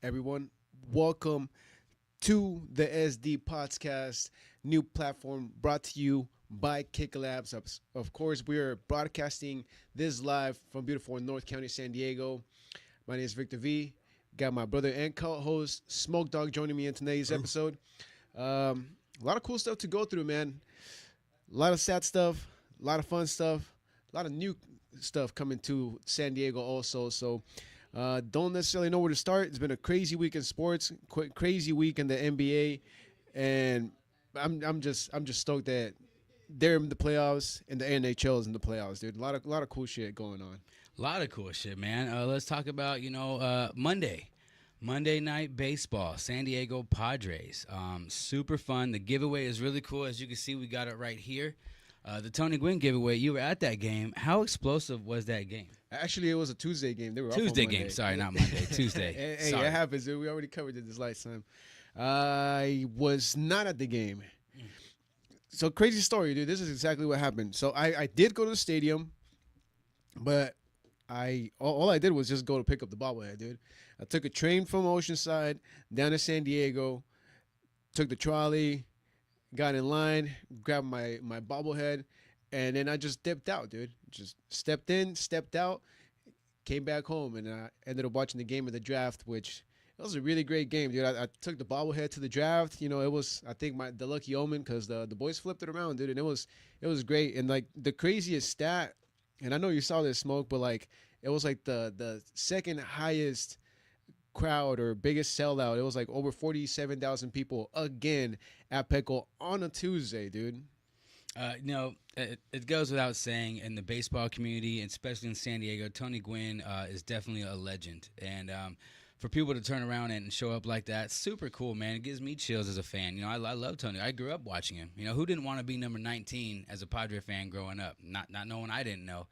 everyone? Welcome to the SD Podcast, new platform brought to you by Kick Labs. Of course, we are broadcasting this live from beautiful North County, San Diego. My name is Victor V. Got my brother and co-host Smoke Dog joining me in today's episode. A lot of cool stuff to go through, man. A lot of sad stuff, a lot of fun stuff, a lot of new stuff coming to San Diego also. So don't necessarily know where to start. It's been a crazy week in sports, crazy week in the NBA, and I'm just stoked that they're in the playoffs and the NHL is in the playoffs, dude. A lot of cool shit going on. A lot of cool shit, man. Let's talk about, Monday night baseball, San Diego Padres. Super fun. The giveaway is really cool. As you can see, we got it right here. The Tony Gwynn giveaway, you were at that game. How explosive was that game? Actually, it was a Tuesday game. They were Tuesday off on game. Monday. Sorry, not Monday. Tuesday. Hey, Sorry. it happens, dude. We already covered it this last time. I was not at the game. So crazy story, dude. This is exactly what happened. So I did go to the stadium, but all I did was just go to pick up the bobblehead, dude. I took a train from Oceanside down to San Diego, took the trolley, got in line, grabbed my bobblehead, and then I just dipped out, dude. Just stepped in, stepped out, came back home, and I ended up watching the game of the draft, which it was a really great game, dude. I took the bobblehead to the draft. You know, it was, I think, the lucky omen because the boys flipped it around, dude, and it was great. And like the craziest stat, and I know you saw this, Smoke, but like it was like the second highest crowd or biggest sellout. It was like over 47,000 people again at Petco on a Tuesday, dude. It goes without saying in the baseball community, especially in San Diego, Tony Gwynn is definitely a legend. And for people to turn around and show up like that, super cool, man. It gives me chills as a fan. You know, I love Tony. I grew up watching him. You know, who didn't want to be number 19 as a Padre fan growing up? Not knowing I didn't know.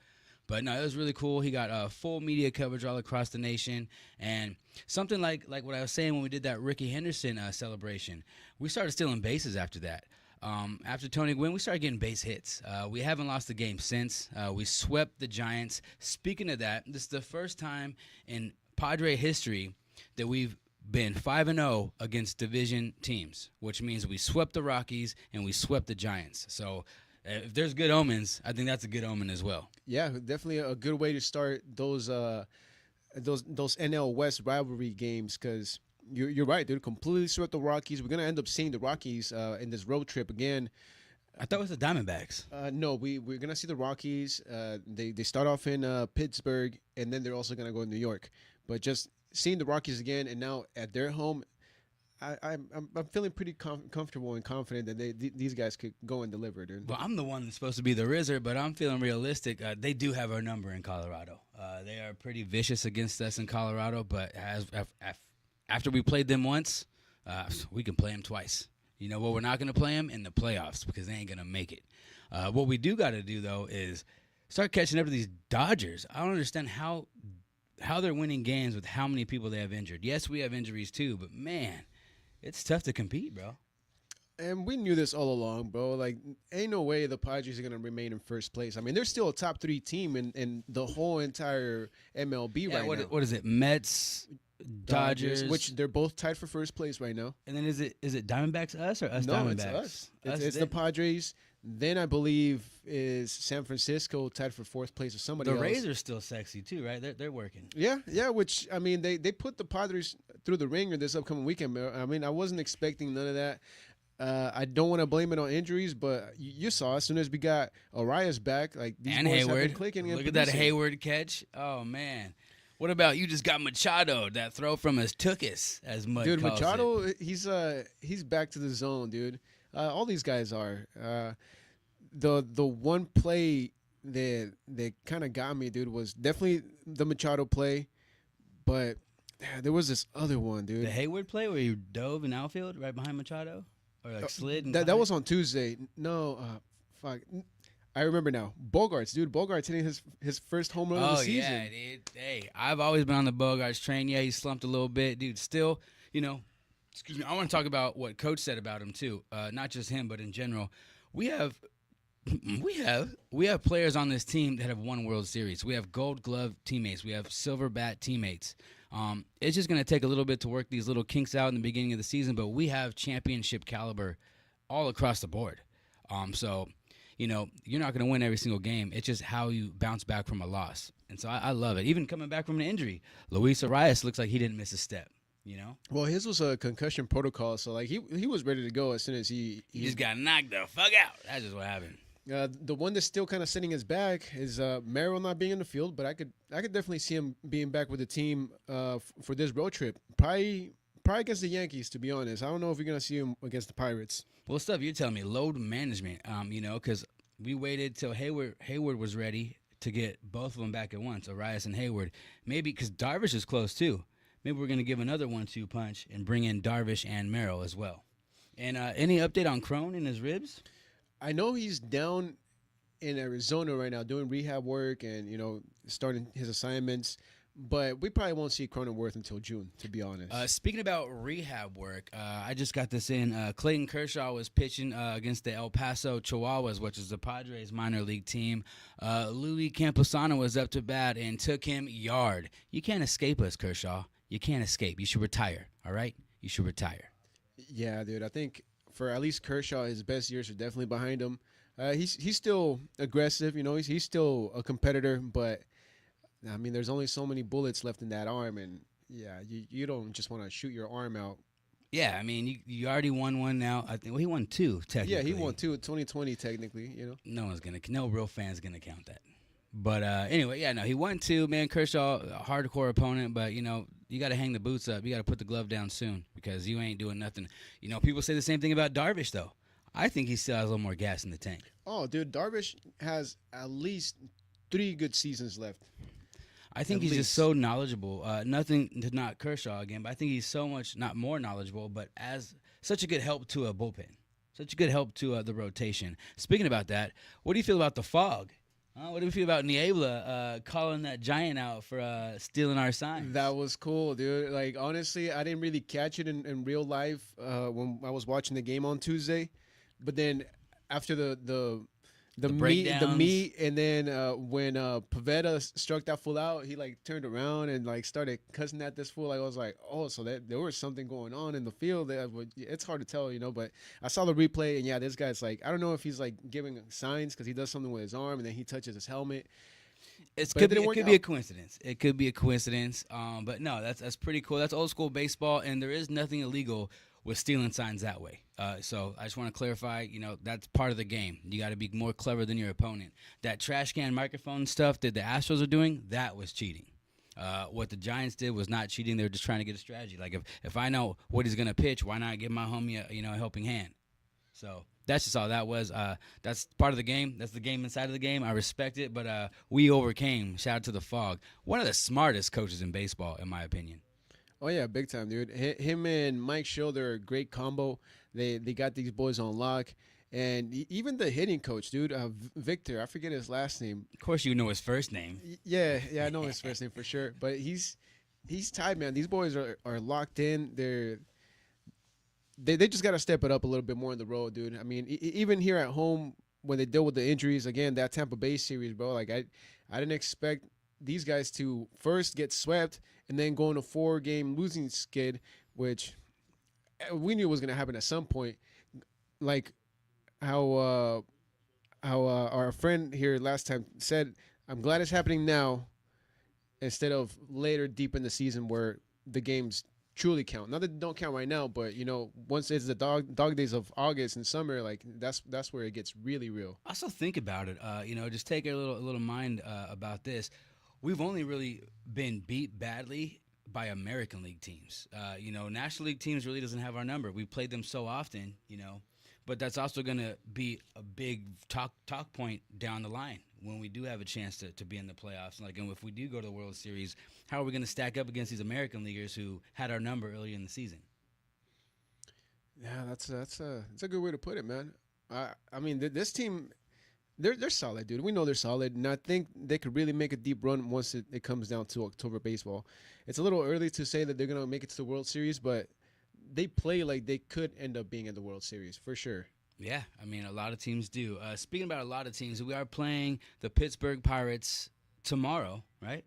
But no, it was really cool. He got full media coverage all across the nation, and something like what I was saying when we did that Ricky Henderson celebration. We started stealing bases after that. After Tony Gwynn, we started getting base hits. We haven't lost a game since. We swept the Giants. Speaking of that, this is the first time in Padre history that we've been 5-0 against division teams, which means we swept the Rockies and we swept the Giants. So if there's good omens, I think that's a good omen as well. Yeah, definitely a good way to start those NL West rivalry games because you're right, dude. Completely swept the Rockies. We're gonna end up seeing the Rockies in this road trip again. I thought it was the Diamondbacks. No, we're gonna see the Rockies. They start off in Pittsburgh, and then they're also gonna go to New York. But just seeing the Rockies again, and now at their home, I'm feeling pretty comfortable and confident that these guys could go and deliver, dude. Well, I'm the one that's supposed to be the Rizzer, but I'm feeling realistic. They do have our number in Colorado. They are pretty vicious against us in Colorado, but after we played them once, we can play them twice. You know what? We're not going to play them in the playoffs because they ain't going to make it. What we do got to do, though, is start catching up to these Dodgers. I don't understand how they're winning games with how many people they have injured. Yes, we have injuries too, but man, it's tough to compete, bro. And we knew this all along, bro. Like, ain't no way the Padres are going to remain in first place. I mean, they're still a top 3 team in the whole entire MLB right now. What is it? Mets, Dodgers, which they're both tied for first place right now. And then is it Diamondbacks us or us No, Diamondbacks? it's us. It's the Padres. Then I believe is San Francisco tied for fourth place with somebody The else. Rays are still sexy too, right? They're working. Yeah. Which I mean, they put the Padres through the ringer this upcoming weekend. I mean, I wasn't expecting none of that. I don't want to blame it on injuries, but you saw as soon as we got Arias back, like these And boys Hayward. have been clicking. Look at that Hayward catch. Oh man. What about you? Just got Machado, that throw from his tuchus, as Mud Dude, calls Machado, it. he's back to the zone, dude. All these guys are. The one play that kind of got me, dude, was definitely the Machado play, but there was this other one, dude. The Hayward play where you dove in outfield right behind Machado, or like slid. And That was on Tuesday. No, fuck. I remember now. Bogarts, dude. Bogarts hitting his first home run of the season. Yeah, dude. Hey, I've always been on the Bogarts train. Yeah, he slumped a little bit, dude. Still, excuse me. I want to talk about what Coach said about him too. Not just him, but in general. We have players on this team that have won World Series. We have Gold Glove teammates. We have Silver Bat teammates. It's just going to take a little bit to work these little kinks out in the beginning of the season, but we have championship caliber all across the board. So, you're not going to win every single game. It's just how you bounce back from a loss. And so I love it. Even coming back from an injury, Luis Arias looks like he didn't miss a step. Well, his was a concussion protocol, so like he was ready to go as soon as he just got knocked the fuck out. That's just what happened. The one that's still kind of sitting his back is Merrill not being in the field, but I could definitely see him being back with the team for this road trip. Probably against the Yankees, to be honest. I don't know if you're gonna see him against the Pirates. Well, stuff you're telling me, load management. Because we waited till Hayward was ready to get both of them back at once, Arias and Hayward. Maybe because Darvish is close too. Maybe we're going to give another 1-2 punch and bring in Darvish and Merrill as well. And any update on Crone and his ribs? I know he's down in Arizona right now doing rehab work and, starting his assignments. But we probably won't see Cronenworth until June, to be honest. Speaking about rehab work, I just got this in. Clayton Kershaw was pitching against the El Paso Chihuahuas, which is the Padres minor league team. Louis Camposano was up to bat and took him yard. You can't escape us, Kershaw. You can't escape. You should retire, all right? You should retire. Yeah, dude. I think for at least Kershaw, his best years are definitely behind him. He's still aggressive. He's still a competitor, but I mean, there's only so many bullets left in that arm, and yeah, you don't just want to shoot your arm out. Yeah, I mean, you already won one now. I think he won two technically. Yeah, he won two in 2020 technically. No real fan's gonna count that. But anyway, yeah, no, he won two. Man, Kershaw, a hardcore opponent, but you got to hang the boots up. You got to put the glove down soon because you ain't doing nothing. People say the same thing about Darvish though. I think he still has a little more gas in the tank. Oh, dude, Darvish has at least 3 good seasons left. I think he's just so knowledgeable. Nothing to knock Kershaw again, but I think he's so much not more knowledgeable, but as such a good help to a bullpen, such a good help to the rotation. Speaking about that, what do you feel about the fog? What do you feel about Niebla calling that giant out for stealing our signs? That was cool, dude. Like, honestly, I didn't really catch it in real life when I was watching the game on Tuesday. But then after the meet, and then when Pavetta struck that fool out, he like turned around and like started cussing at this fool. Like, I was like, oh, so there was something going on in the field. It's hard to tell, but I saw the replay, and yeah, this guy's like, I don't know if he's like giving signs because he does something with his arm, and then he touches his helmet. It could be a coincidence. It could be a coincidence. But no, that's pretty cool. That's old school baseball, and there is nothing illegal with stealing signs that way. So I just want to clarify, that's part of the game. You got to be more clever than your opponent. That trash can microphone stuff that the Astros are doing, that was cheating. What the Giants did was not cheating. They were just trying to get a strategy. Like if I know what he's going to pitch, why not give my homie a helping hand? So that's just all that was. That's part of the game. That's the game inside of the game. I respect it, but we overcame. Shout out to the Fog. One of the smartest coaches in baseball, in my opinion. Oh, yeah, big time, dude. Him and Mike Schill, they're a great combo. They got these boys on lock. And even the hitting coach, dude, Victor, I forget his last name. Of course you know his first name. Yeah, I know his first name for sure. But he's tied, man. These boys are locked in. They just got to step it up a little bit more on the road, dude. I mean, even here at home when they deal with the injuries, again, that Tampa Bay series, bro, like I didn't expect these guys to first get swept and then go on a 4-game losing skid, which we knew was going to happen at some point. Like how our friend here last time said, I'm glad it's happening now instead of later deep in the season where the games truly count. Not that they don't count right now, but once it's the dog days of August and summer, like that's where it gets really real. Also think about it. Just take a little mind about this. We've only really been beat badly by American League teams. National League teams really doesn't have our number. We played them so often, but that's also going to be a big talk point down the line when we do have a chance to be in the playoffs. Like, and if we do go to the World Series, how are we going to stack up against these American leaguers who had our number earlier in the season? Yeah, that's a good way to put it, man. I mean, this team. They're solid, dude. We know they're solid, and I think they could really make a deep run once it comes down to October baseball. It's a little early to say that they're going to make it to the World Series, but they play like they could end up being in the World Series, for sure. Yeah, I mean, a lot of teams do. Speaking about a lot of teams, we are playing the Pittsburgh Pirates tomorrow, right?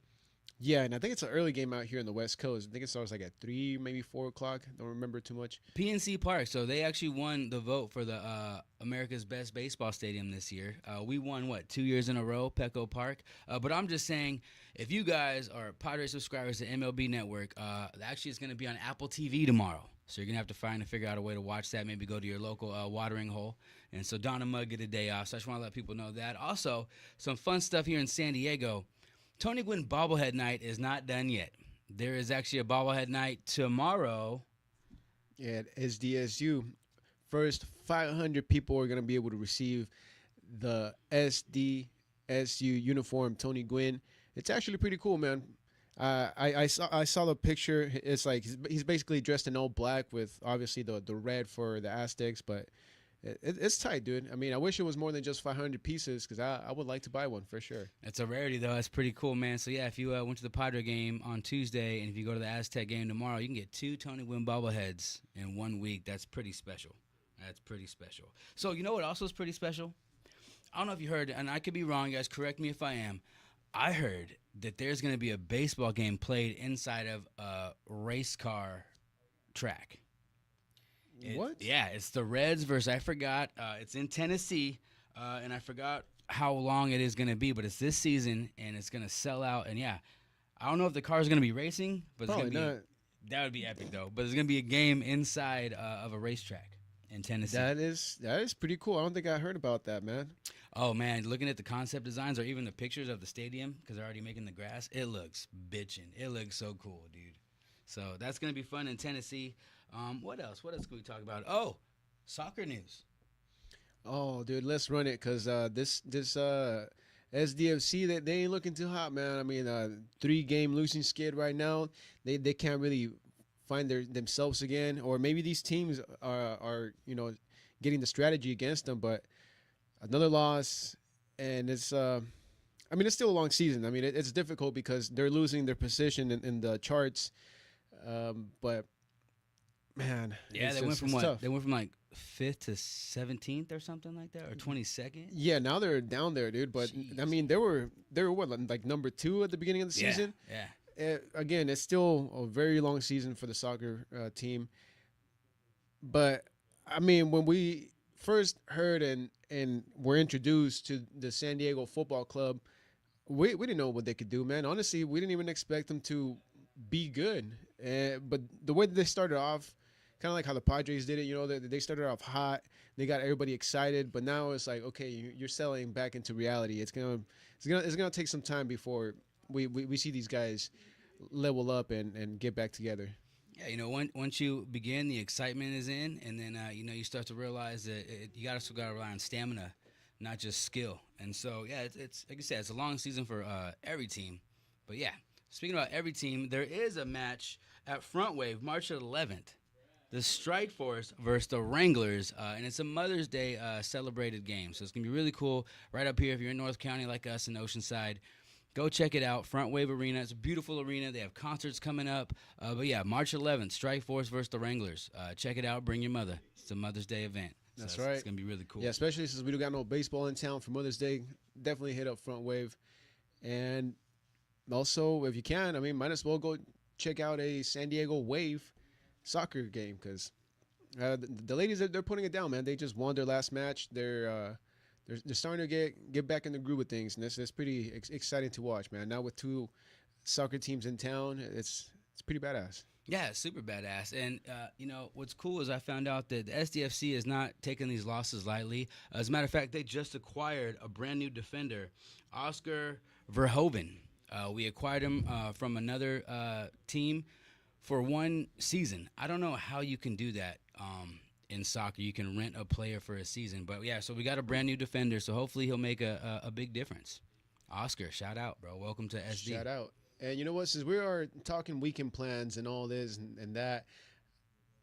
Yeah, and I think it's an early game out here in the West Coast. I think it starts like at 3, maybe 4 o'clock. Don't remember too much. PNC Park. So they actually won the vote for the America's Best Baseball Stadium this year. We won, what, 2 years in a row, Petco Park. But I'm just saying, if you guys are Padres subscribers to MLB Network, actually it's going to be on Apple TV tomorrow. So you're going to have to figure out a way to watch that. Maybe go to your local watering hole. And so Don and Mug get a day off. So I just want to let people know that. Also, some fun stuff here in San Diego. Tony Gwynn bobblehead night is not done yet. There is actually a bobblehead night tomorrow. Yeah, at SDSU. First 500 people are going to be able to receive the SDSU uniform, Tony Gwynn. It's actually pretty cool, man. I saw the picture. It's like he's basically dressed in all black with obviously the red for the Aztecs, but it's tight, dude. I mean, I wish it was more than just 500 pieces because I would like to buy one for sure. It's a rarity, though. That's pretty cool, man. So, yeah, if you went to the Padre game on Tuesday and if you go to the Aztec game tomorrow, you can get 2 Tony Gwynn bobbleheads in 1 week. That's pretty special. That's pretty special. So, you know what also is pretty special? I don't know if you heard, and I could be wrong. You guys, correct me if I am. I heard that there's going to be a baseball game played inside of a race car track. What? Yeah, it's the Reds versus, I forgot. It's in Tennessee, and I forgot how long it is going to be, but it's this season, and it's going to sell out. And, yeah, I don't know if the car is going to be racing, but it's going to be – that would be epic, though. But there's going to be a game inside of a racetrack in Tennessee. That is pretty cool. I don't think I heard about that, man. Oh, man, looking at the concept designs or even the pictures of the stadium because they're already making the grass, it looks bitchin'. It looks so cool, dude. So that's going to be fun in Tennessee. What else? What else can we talk about? Oh, soccer news. Oh, dude, let's run it because this SDFC they ain't looking too hot, man. I mean, 3-game losing skid right now. They can't really find themselves again, or maybe these teams are getting the strategy against them. But another loss, and it's I mean it's still a long season. I mean it's difficult because they're losing their position in the charts, but. Man, yeah, they went from what? Tough. They went from like 5th to 17th or something like that, or 22nd. Yeah, now they're down there, dude. But jeez. I mean, they were what, like number 2 at the beginning of the season. Yeah. Again, it's still a very long season for the soccer team. But I mean, when we first heard and were introduced to the San Diego Football Club, we didn't know what they could do, man. Honestly, we didn't even expect them to be good. But the way that they started off. Kind of like how the Padres did it, they started off hot, they got everybody excited, but now it's like, okay, you're settling back into reality. It's gonna take some time before we see these guys level up and get back together. Yeah, once you begin, the excitement is in, and then you start to realize that you still got to rely on stamina, not just skill. And so yeah, it's like you said, it's a long season for every team. But yeah, speaking about every team, there is a match at Front Wave, March 11th. The Strike Force versus the Wranglers, and it's a Mother's Day celebrated game. So it's going to be really cool right up here. If you're in North County like us in Oceanside, go check it out. Front Wave Arena. It's a beautiful arena. They have concerts coming up. But, yeah, March 11th, Strike Force versus the Wranglers. Check it out. Bring your mother. It's a Mother's Day event. So That's right. It's going to be really cool. Yeah, especially since we don't got no baseball in town for Mother's Day. Definitely hit up Front Wave. And also, if you can, I mean, might as well go check out a San Diego Wave soccer game because the ladies, they're putting it down, man. They just won their last match. They're starting to get back in the groove of things, and it's pretty exciting to watch, man. Now with 2 soccer teams in town, it's pretty badass. Yeah, it's super badass. And, what's cool is I found out that the SDFC is not taking these losses lightly. As a matter of fact, they just acquired a brand new defender, Oscar Verhoeven. We acquired him from another team for 1 season. I don't know how you can do that in soccer. You can rent a player for a season. But, yeah, so we got a brand new defender, so hopefully he'll make a big difference. Oscar, shout out, bro. Welcome to SD. Shout out. And you know what? Since we are talking weekend plans and all this and that,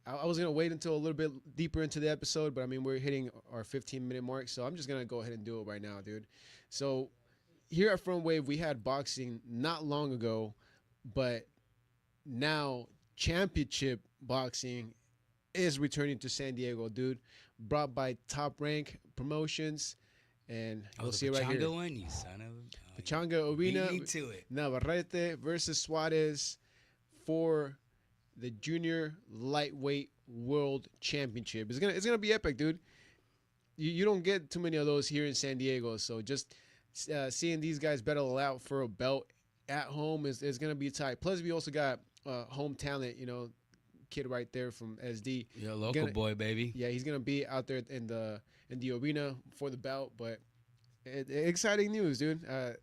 I was going to wait until a little bit deeper into the episode, but, I mean, we're hitting our 15-minute mark, so I'm just going to go ahead and do it right now, dude. So here at Front Wave, we had boxing not long ago, but now championship boxing is returning to San Diego, dude. Brought by Top Rank Promotions. and Oh, we'll the see it right here. Pachanga one, you son of a... Pachanga Arena. Beat me to it. Navarrete versus Suarez for the Junior Lightweight World Championship. It's gonna be epic, dude. You don't get too many of those here in San Diego, so just seeing these guys battle out for a belt at home is gonna be tight. Plus, we also got home talent, kid right there from SD. You're a local boy, baby. Yeah, he's gonna be out there in the arena for the bout. But exciting news, dude. I'm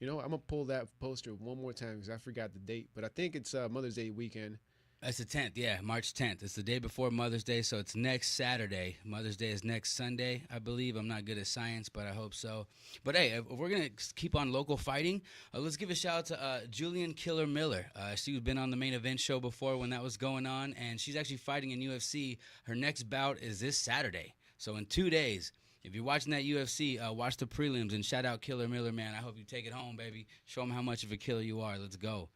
gonna pull that poster one more time because I forgot the date, but I think it's Mother's Day weekend. That's the 10th, yeah, March 10th. It's the day before Mother's Day, so it's next Saturday. Mother's Day is next Sunday, I believe. I'm not good at science, but I hope so. But hey, if we're gonna keep on local fighting, let's give a shout out to Julian Killer Miller. She's been on the main event show before when that was going on, and she's actually fighting in UFC. Her next bout is this Saturday, so in 2 days. If you're watching that UFC, watch the prelims and shout out Killer Miller, man. I hope you take it home, baby. Show them how much of a killer you are. Let's go.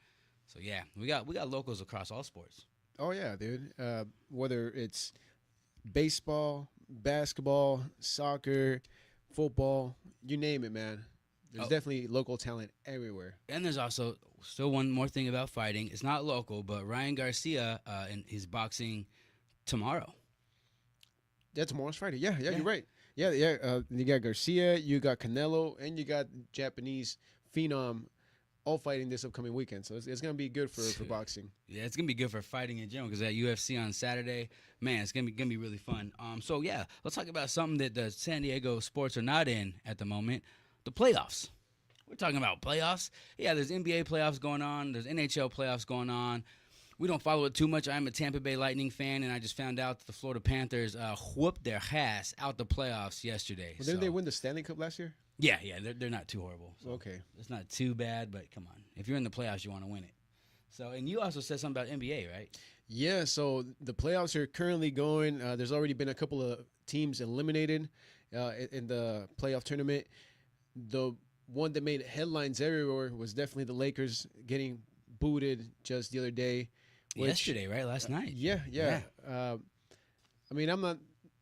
So yeah, we got locals across all sports. Oh yeah, dude. Whether it's baseball, basketball, soccer, football, you name it, man. There's definitely local talent everywhere. And there's also still one more thing about fighting. It's not local, but Ryan Garcia is boxing tomorrow. Yeah, tomorrow's Friday. Yeah, you're right. Yeah. You got Garcia, you got Canelo, and you got Japanese phenom all fighting this upcoming weekend. So it's going to be good for boxing. Yeah, it's going to be good for fighting in general because that UFC on Saturday, man, it's going to be really fun. So, yeah, let's talk about something that the San Diego sports are not in at the moment, the playoffs. We're talking about playoffs. Yeah, there's NBA playoffs going on. There's NHL playoffs going on. We don't follow it too much. I'm a Tampa Bay Lightning fan, and I just found out that the Florida Panthers whooped their ass out the playoffs yesterday. Well, didn't they win the Stanley Cup last year? Yeah, they're not too horrible. So okay. It's not too bad, but come on. If you're in the playoffs, you want to win it. So, and you also said something about NBA, right? Yeah, so the playoffs are currently going. There's already been a couple of teams eliminated in the playoff tournament. The one that made headlines everywhere was definitely the Lakers getting booted just the other day. Yesterday, right? Last night. Yeah. I mean, I'm not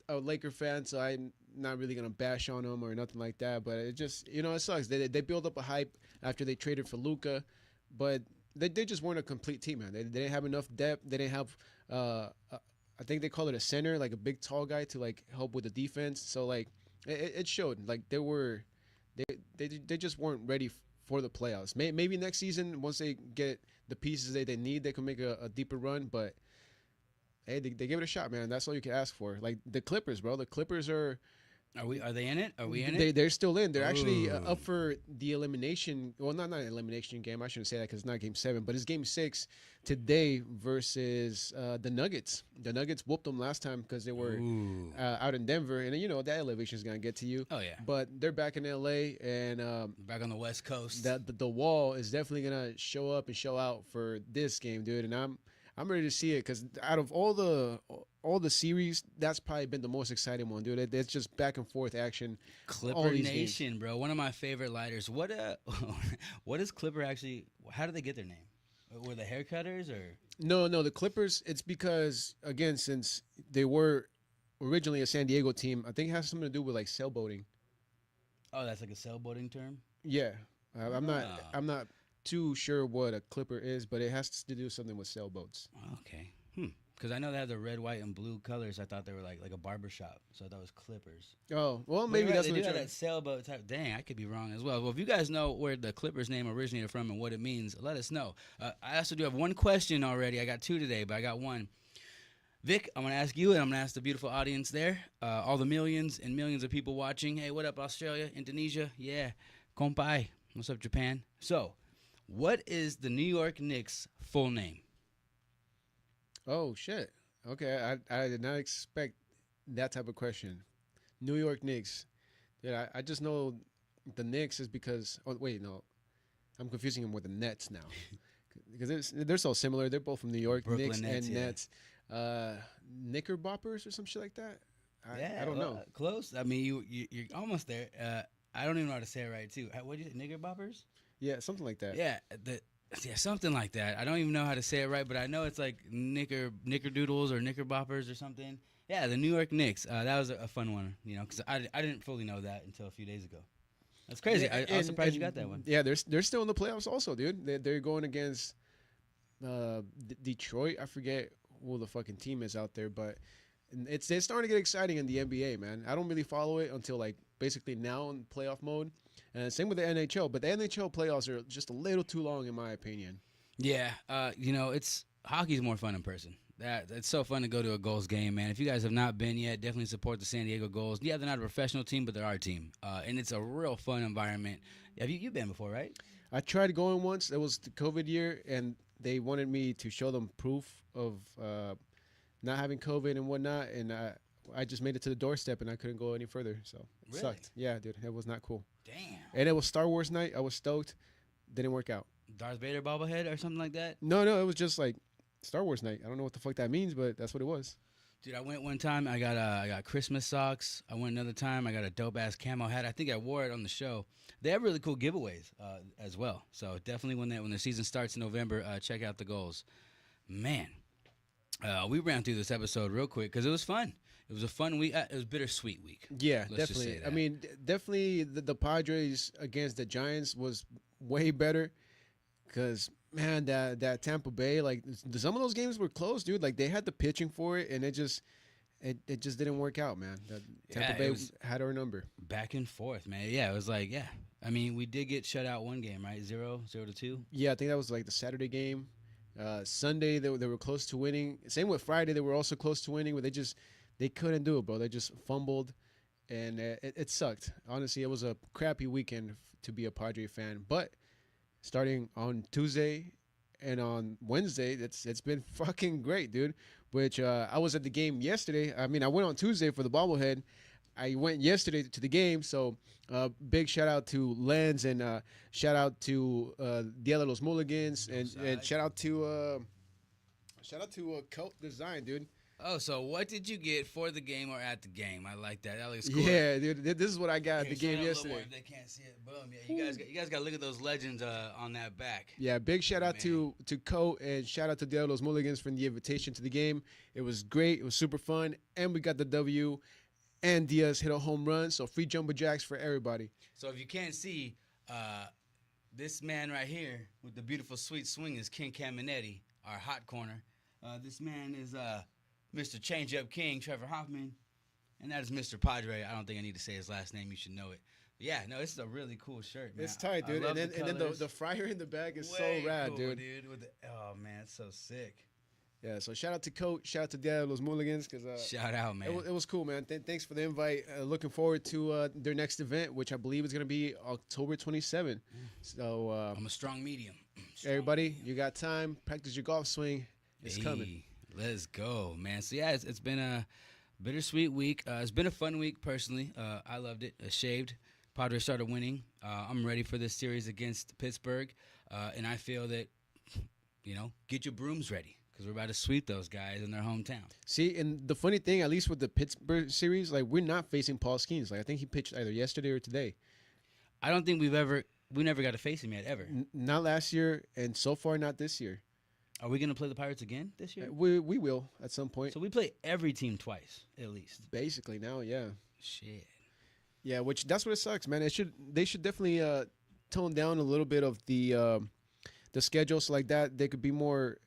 a Laker fan, so I'm not really gonna bash on them or nothing like that. But it just, it sucks. They build up a hype after they traded for Luka, but they just weren't a complete team, man. They didn't have enough depth. They didn't have, I think they call it a center, like a big tall guy to like help with the defense. So like it showed like they just weren't ready for the playoffs. Maybe next season, once they get the pieces they need, they can make a deeper run. But hey, they give it a shot, man. That's all you can ask for. Like the Clippers, bro. The Clippers are. Are they in it? Are we in it? They're still in. They're actually up for the elimination. Well, not an elimination game. I shouldn't say that because it's not Game 7, but it's Game 6 today versus the Nuggets. The Nuggets whooped them last time because they were out in Denver, and that elevation is gonna get to you. Oh yeah. But they're back in LA, and back on the West Coast. The wall is definitely gonna show up and show out for this game, dude. And I'm ready to see it because out of all the series, that's probably been the most exciting one, dude. It's just back and forth action. Clipper Nation, games. Bro. One of my favorite lighters. What is Clipper actually? How did they get their name? Were the haircutters or? No. The Clippers. It's because again, since they were originally a San Diego team, I think it has something to do with like sailboating. Oh, that's like a sailboating term. Yeah, I'm not too sure what a Clipper is, but it has to do something with sailboats. Okay. Because I know they have the red, white, and blue colors. I thought they were like a barber shop, so I thought it was Clippers. Oh, well, maybe that's what what they do. That sailboat type. Dang, I could be wrong as well. Well, if you guys know where the Clippers name originated from and what it means, let us know. I also do have one question already. I got two today, but I got one. Vic, I'm going to ask you, and I'm going to ask the beautiful audience there, all the millions and millions of people watching. Hey, what up, Australia, Indonesia? Yeah, kompai. What's up, Japan? So, what is the New York Knicks' full name? Oh, shit. Okay, I did not expect that type of question. New York Knicks. Yeah, I just know the Knicks is because... Oh, wait, no. I'm confusing them with the Nets now. Because they're so similar. They're both from New York. Brooklyn Knicks Nets, and yeah. Nets. Knickerboppers or some shit like that? I don't know. Close. I mean, you're almost there. I don't even know how to say it right, too. What did you say? Knickerboppers? Yeah, something like that. Yeah, something like that. I don't even know how to say it right, but I know it's like knickerdoodles or knickerboppers or something. Yeah, the New York Knicks. That was a fun one, because I didn't fully know that until a few days ago. That's crazy. Yeah, I was surprised you got that one. Yeah, they're still in the playoffs also, dude. They're going against Detroit. I forget who the fucking team is out there, but it's starting to get exciting in the NBA, man. I don't really follow it until like basically now in playoff mode, and same with the NHL. But the NHL playoffs are just a little too long, in my opinion. Yeah, it's hockey's more fun in person. It's so fun to go to a Gulls game, man. If you guys have not been yet, definitely support the San Diego Gulls. Yeah, they're not a professional team, but they're our team, and it's a real fun environment. Have you've been before, right? I tried going once. It was the COVID year, and they wanted me to show them proof of not having COVID and whatnot, and I just made it to the doorstep, and I couldn't go any further. So it Really? sucked. Yeah, dude, it was not cool. Damn. And it was Star Wars night. I was stoked. Didn't work out. Darth Vader bobblehead or something like that? No, it was just like Star Wars night. I don't know what the fuck that means, but that's what it was. Dude, I went one time. I got Christmas socks. I went another time. I got a dope ass camo hat. I think I wore it on the show. They have really cool giveaways as well. So definitely when the season starts in November, check out the goals. Man, we ran through this episode real quick because it was fun. It was a fun week. It was a bittersweet week. Yeah, Let's just say definitely. that. I mean, definitely the Padres against the Giants was way better because, man, that Tampa Bay, like some of those games were close, dude. Like they had the pitching for it, and it just didn't work out, man. Tampa Bay had our number. Back and forth, man. Yeah, it was like, yeah. I mean, we did get shut out one game, right? 0-2. Yeah, I think that was like the Saturday game. Sunday they were close to winning. Same with Friday, they were also close to winning, but they couldn't do it, bro. They just fumbled, and it sucked. Honestly, it was a crappy weekend to be a Padre fan. But starting on Tuesday and on Wednesday, it's been fucking great, dude. Which I was at the game yesterday. I mean, I went on Tuesday for the bobblehead. I went yesterday to the game, so big shout out to Lens and shout out to Dia de los Mulligans and shout out to Coat Design, dude. Oh, so what did you get for the game or at the game? I like that. That looks cool. Yeah, dude. This is what I got at Here, the game show it up a little yesterday. more if they can't see it. Boom. Yeah, you guys got to look at those legends on that back. Yeah, big shout out to Coat and shout out to Dia de los Mulligans for the invitation to the game. It was great. It was super fun, and we got the W. And Diaz hit a home run, so free jumbo jacks for everybody. So if you can't see, this man right here with the beautiful sweet swing is King Caminetti, our hot corner. This man is Mr. Change-Up King, Trevor Hoffman, and that is Mr. Padre. I don't think I need to say his last name. You should know it. But yeah, no, this is a really cool shirt, man. It's tight, dude. I love And then colors. the fryer in the back is Way so rad, cool, dude. Oh, man, it's so sick. Yeah, so shout out to Coach, shout out to Dia de los Mulligans because Shout out, man. it was cool, man. Thanks for the invite. Looking forward to their next event, which I believe is going to be October 27th. So I'm a strong medium. everybody, you got time. Practice your golf swing. It's coming. Let's go, man. So yeah, it's been a bittersweet week. It's been a fun week personally. I loved it. Shaved. Padres started winning. I'm ready for this series against Pittsburgh, and I feel that get your brooms ready because we're about to sweep those guys in their hometown. See, and the funny thing, at least with the Pittsburgh series, like we're not facing Paul Skeens. Like I think he pitched either yesterday or today. I don't think we never got to face him yet ever. Not last year, and so far not this year. Are we gonna play the Pirates again this year? We will at some point. So we play every team twice at least. Basically now, yeah. Shit. Yeah, which that's what it sucks, man. They should definitely tone down a little bit of the schedule so like that they could be more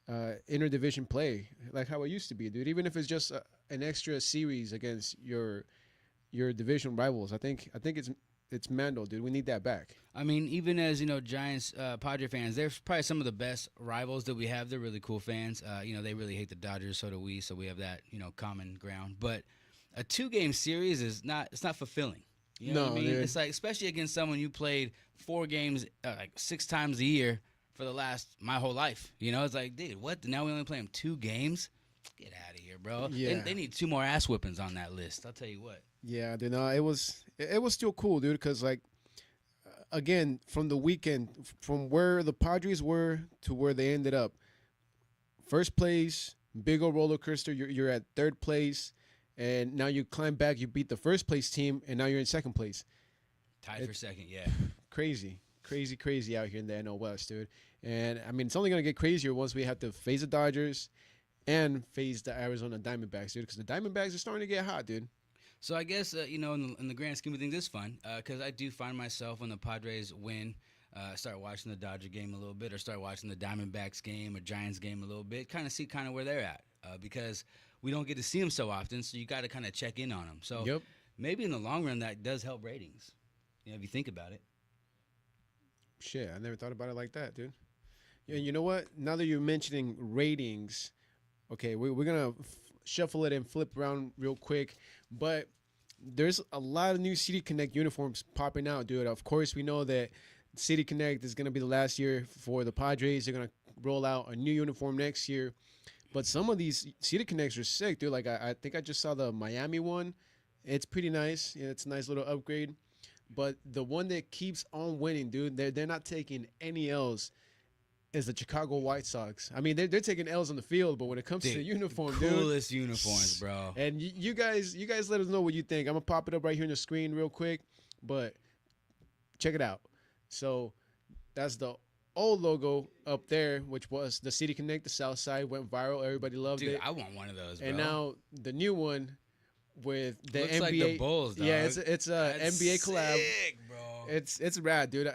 interdivision play like how it used to be, dude. Even if it's just an extra series against your division rivals, I think it's Mando, dude. We need that back. I mean, even as Giants, Padre fans, they're probably some of the best rivals that we have. They're really cool fans. They really hate the Dodgers, so do we. So we have that common ground. But a 2-game series it's not fulfilling. You know what I mean? Dude. It's like, especially against someone you played 4 games like 6 times a year for my whole life. It's like, dude, what? Now we only play them 2 games? Get out of here, bro. Yeah. They need 2 more ass whippings on that list. I'll tell you what. Yeah, dude. No, it was still cool, dude. Because like, again, from the weekend, from where the Padres were to where they ended up, first place, big old roller coaster. You're at 3rd place, and now you climb back. You beat the first place team, and now you're in 2nd place. Tied for 2nd, yeah. Crazy out here in the NL West, dude. And I mean, it's only gonna get crazier once we have to face the Dodgers, and face the Arizona Diamondbacks, dude. Because the Diamondbacks are starting to get hot, dude. So I guess in the grand scheme of things, it's fun because I do find myself when the Padres win, start watching the Dodger game a little bit, or start watching the Diamondbacks game or Giants game a little bit, kind of see where they're at because we don't get to see them so often. So you got to kind of check in on them. So Yep. maybe in the long run that does help ratings. If you think about it. Shit, I never thought about it like that, dude. Yeah, you know what? Now that you're mentioning ratings, okay, we're gonna shuffle it and flip around real quick, but there's a lot of new City Connect uniforms popping out, dude. Of course, we know that City Connect is gonna be the last year for the Padres. They're gonna roll out a new uniform next year, but some of these City Connects are sick, dude. Like I think I just saw the Miami one. It's pretty nice. Yeah, it's a nice little upgrade. But the one that keeps on winning, dude, they're not taking any L's, is the Chicago White Sox. I mean, they're taking L's on the field, but when it comes to the uniform, dude. Coolest uniforms, bro. And you guys let us know what you think. I'm going to pop it up right here on the screen real quick, but check it out. So that's the old logo up there, which was the City Connect, the South Side, went viral. Everybody loved it. Dude, I want one of those, bro. And now the new one, with the looks NBA, like the Bulls, dog. yeah, it's a NBA collab. Sick, bro. It's rad, dude.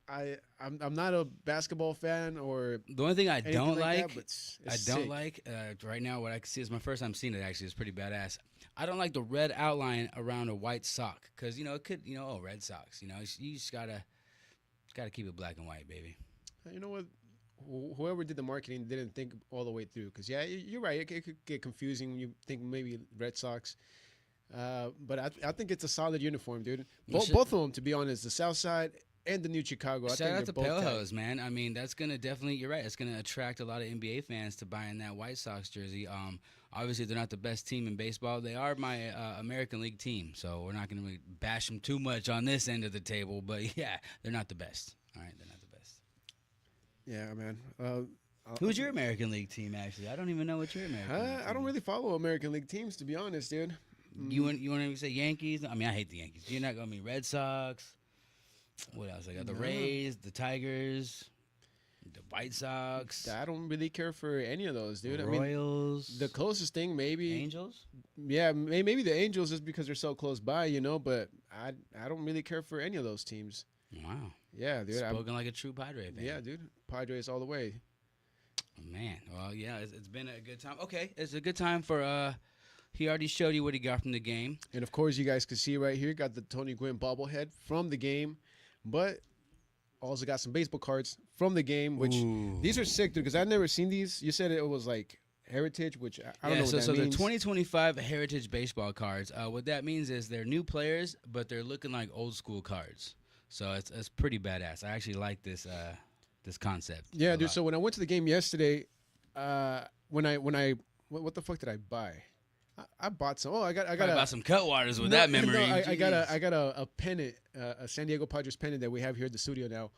I'm not a basketball fan or the only thing I anything don't like like, that, but it's I don't sick. like right now. What I can see is my first time seeing it. Actually, it's pretty badass. I don't like the red outline around a white sock because it could Red Sox. You just gotta keep it black and white, baby. You know what? Whoever did the marketing didn't think all the way through. Because yeah, you're right. It could get confusing when you think maybe Red Sox. But I think it's a solid uniform, dude. Both of them, to be honest, the South Side and the new Chicago. Shout I think out to they're both Pale Hose, man. I mean, that's gonna definitely. You're right. It's gonna attract a lot of NBA fans to buying that White Sox jersey. Obviously they're not the best team in baseball. They are my American League team, so we're not gonna really bash them too much on this end of the table. But yeah, they're not the best. All right, they're not the best. Yeah, man. Who's your American League team? Actually, I don't even know what your American. League team I don't is. really follow American League teams, to be honest, dude. You want to say Yankees? I mean, I hate the Yankees. You're not gonna be Red Sox. What else? I got the No. Rays, the Tigers, the White Sox, I don't really care for any of those, dude. I mean, Royals, the closest thing maybe, Angels. yeah, maybe the Angels just because they're so close by, But I don't really care for any of those teams. Wow, Yeah, dude. spoken like a true Padre fan. Yeah, dude. Padres all the way. Man, well, yeah, it's been a good time. Okay, it's a good time for he already showed you what he got from the game. And of course, you guys can see right here, got the Tony Gwynn bobblehead from the game, but also got some baseball cards from the game, which Ooh. these are sick, dude, because I've never seen these. You said it was like Heritage, which I don't know what that so means. the 2025 Heritage Baseball cards, what that means is they're new players, but they're looking like old school cards. So it's pretty badass. I actually like this this concept. Yeah, a dude. lot. So when I went to the game yesterday, what the fuck did I buy? I bought some. Oh, I got Probably bought some Cutwaters with that memory. No, I got Jeez. a pennant, a San Diego Padres pennant that we have here at the studio now.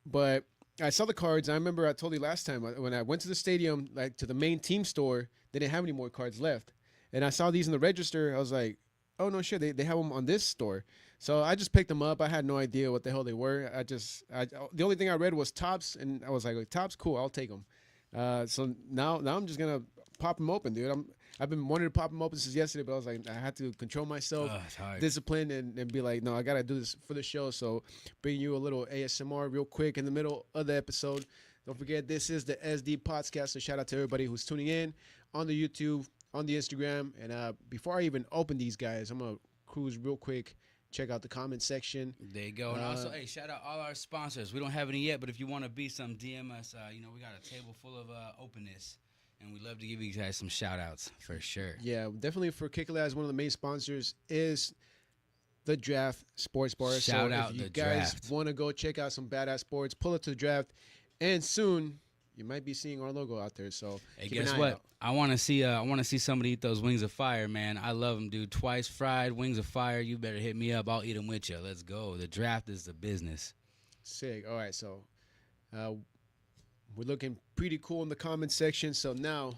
But I saw the cards. I remember I told you last time when I went to the stadium, like to the main team store, they didn't have any more cards left. And I saw these in the register. I was like, oh no shit, they have them on this store. So I just picked them up. I had no idea what the hell they were. The only thing I read was Tops, and I was like Tops, cool, I'll take them. So now I'm just gonna pop them open, dude. I've been wanting to pop them open since yesterday, but I was like, I had to control myself, It's hard. discipline, and be like, no, I gotta do this for the show. So bringing you a little ASMR real quick in the middle of the episode. Don't forget, this is the SD Podcast. So shout out to everybody who's tuning in on the YouTube, on the Instagram. And before I even open these guys, I'm gonna cruise real quick. Check out the comment section. There you go. And also, hey, shout out all our sponsors. We don't have any yet, but if you want to be some, DM us. We got a table full of openness, and we'd love to give you guys some shout outs for sure. Yeah, definitely for Kickalaz, one of the main sponsors is the Draft Sports Bar. Shout so out if you the guys Draft. want to go check out some badass sports, pull up to the Draft, and soon you might be seeing our logo out there. So Hey, keep an guess eye what? out. I want to see somebody eat those wings of fire, man. I love them, dude. Twice fried wings of fire. You better hit me up. I'll eat them with you. Let's go. The Draft is the business. Sick. All right, so we're looking pretty cool in the comment section. So now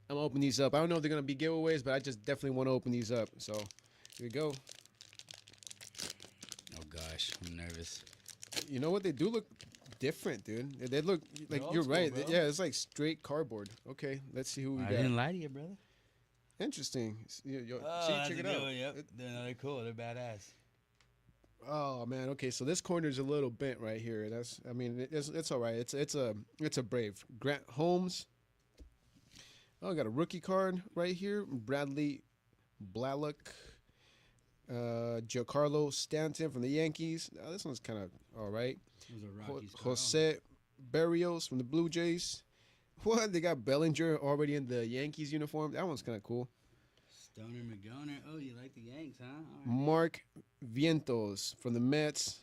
I'm gonna open these up. I don't know if they're gonna be giveaways, but I just definitely want to open these up. So here we go. Oh gosh, I'm nervous. You know what? They do look different, dude. They look like old you're school, right. bro. Yeah, it's like straight cardboard. Okay, let's see who we I got. didn't lie to you, brother. Interesting. Oh, See, that's check a it good out. one. Yep. They're cool. They're badass. Oh man. Okay, so this corner's a little bent right here. That's. I mean, it's all right. It's a Brave. Grant Holmes. Oh, I got a rookie card right here. Bradley Blalock. Giancarlo Stanton from the Yankees. This one's kind of all right. It was a Rockies card. Jose Barrios from the Blue Jays. What? They got Bellinger already in the Yankees uniform. That one's kind of cool. Stoner McGoner. Oh, you like the Yanks, huh? All right. Mark Vientos from the Mets.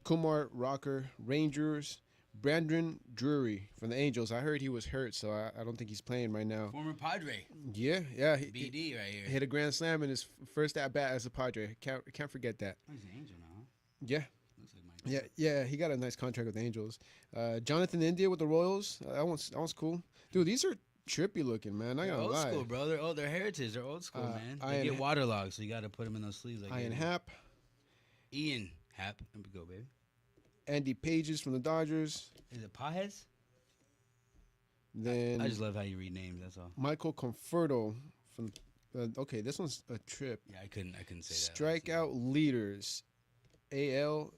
Kumar Rocker, Rangers. Brandon Drury from the Angels. I heard he was hurt, so I don't think he's playing right now. Former Padre. Yeah. He BD right here. hit a grand slam in his first at bat as a Padre. Can't forget that. Oh, he's an Angel now, huh? Yeah. Looks like Mike. Yeah, he got a nice contract with the Angels. Jonathan India with the Royals. That one's cool. Dude, these are trippy looking, man. I They're gotta old lie. school, bro. They're heritage. They're old school, man. They Ian get waterlogged, so you got to put them in those sleeves. Ian Happ. Ian Happ. There we go, baby. Andy Pages from the Dodgers. Is it Pajes? Then I just love how you read names. That's all. Michael Conforto from. Okay, this one's a trip. Yeah, I couldn't say that. Strikeout leaders: AL,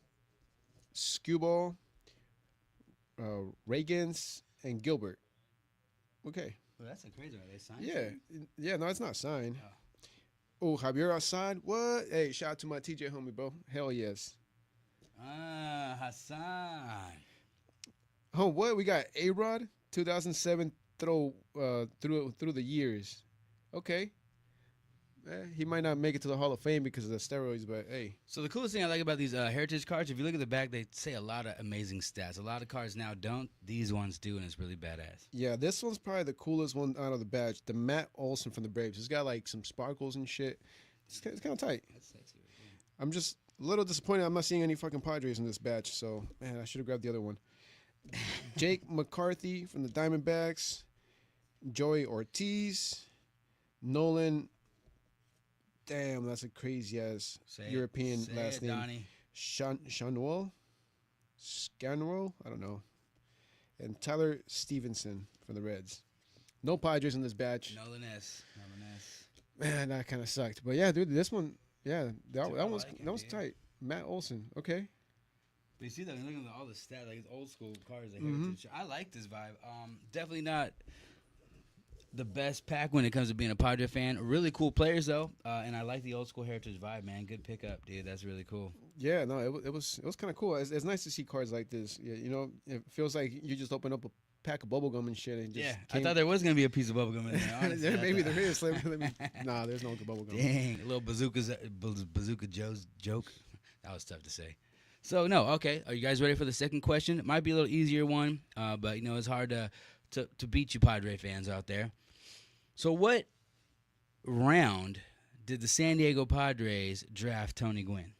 Skewball, Reagans, and Gilbert. Okay. Well, that's a crazy one. They signed. Yeah. No, it's not signed. Oh, Javier Assad. What? Hey, shout out to my TJ homie, bro. Hell yes. Hassan. Oh, what? We got A-Rod, 2007 through the years. Okay. He might not make it to the Hall of Fame because of the steroids, but hey. So the coolest thing I like about these heritage cards, if you look at the back, they say a lot of amazing stats. A lot of cards now don't. These ones do, and it's really badass. Yeah, this one's probably the coolest one out of the batch. The Matt Olson from the Braves. It's got like some sparkles and shit. It's kind of tight. That's sexy. Right? I'm just a little disappointed I'm not seeing any fucking Padres in this batch. So, man, I should have grabbed the other one. Jake McCarthy from the Diamondbacks. Joey Ortiz. Nolan. Damn, that's a crazy ass European last name. Donnie. Scanwell? I don't know. And Tyler Stevenson from the Reds. No Padres in this batch. Nolan S. Man, that kind of sucked. But yeah, dude, this one, yeah, that one's like him, that was dude. tight. Matt Olson, okay. But you see that, looking at all the stats, like it's old school cards. Like heritage. I like this vibe. Definitely not the best pack when it comes to being a Padre fan. Really cool players though, and I like the old school heritage vibe, man. Good pickup, dude. That's really cool. Yeah, no, it was kind of cool. It's nice to see cards like this. Yeah, you know, it feels like you just open up a pack of bubble gum and shit. And just I thought there was gonna be a piece of bubble gum in there. Honestly, maybe there is. Nah, there's no bubble gum. Dang, a little bazooka Joe's joke. That was tough to say. So no, okay. Are you guys ready for the second question? It might be a little easier one, but you know it's hard to beat you Padre fans out there. So what round did the San Diego Padres draft Tony Gwynn?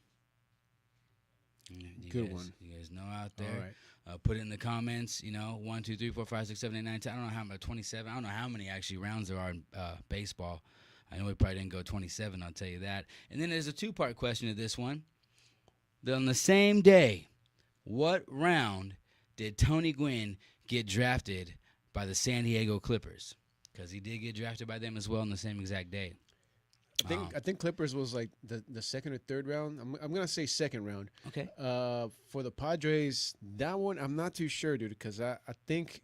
Good one. You guys know out there. All right. Put it in the comments. You know, 1, 2, 3, 4, 5, 6, 7, 8, 9, 10. I don't know how many. 27. I don't know how many actually rounds there are in baseball. I know we probably didn't go 27. I'll tell you that. And then there's a two-part question to this one. On the same day, what round did Tony Gwynn get drafted by the San Diego Clippers? Because he did get drafted by them as well on the same exact day. I think Clippers was like the second or third round. I'm gonna say second round. Okay. For the Padres, that one I'm not too sure, dude, because I think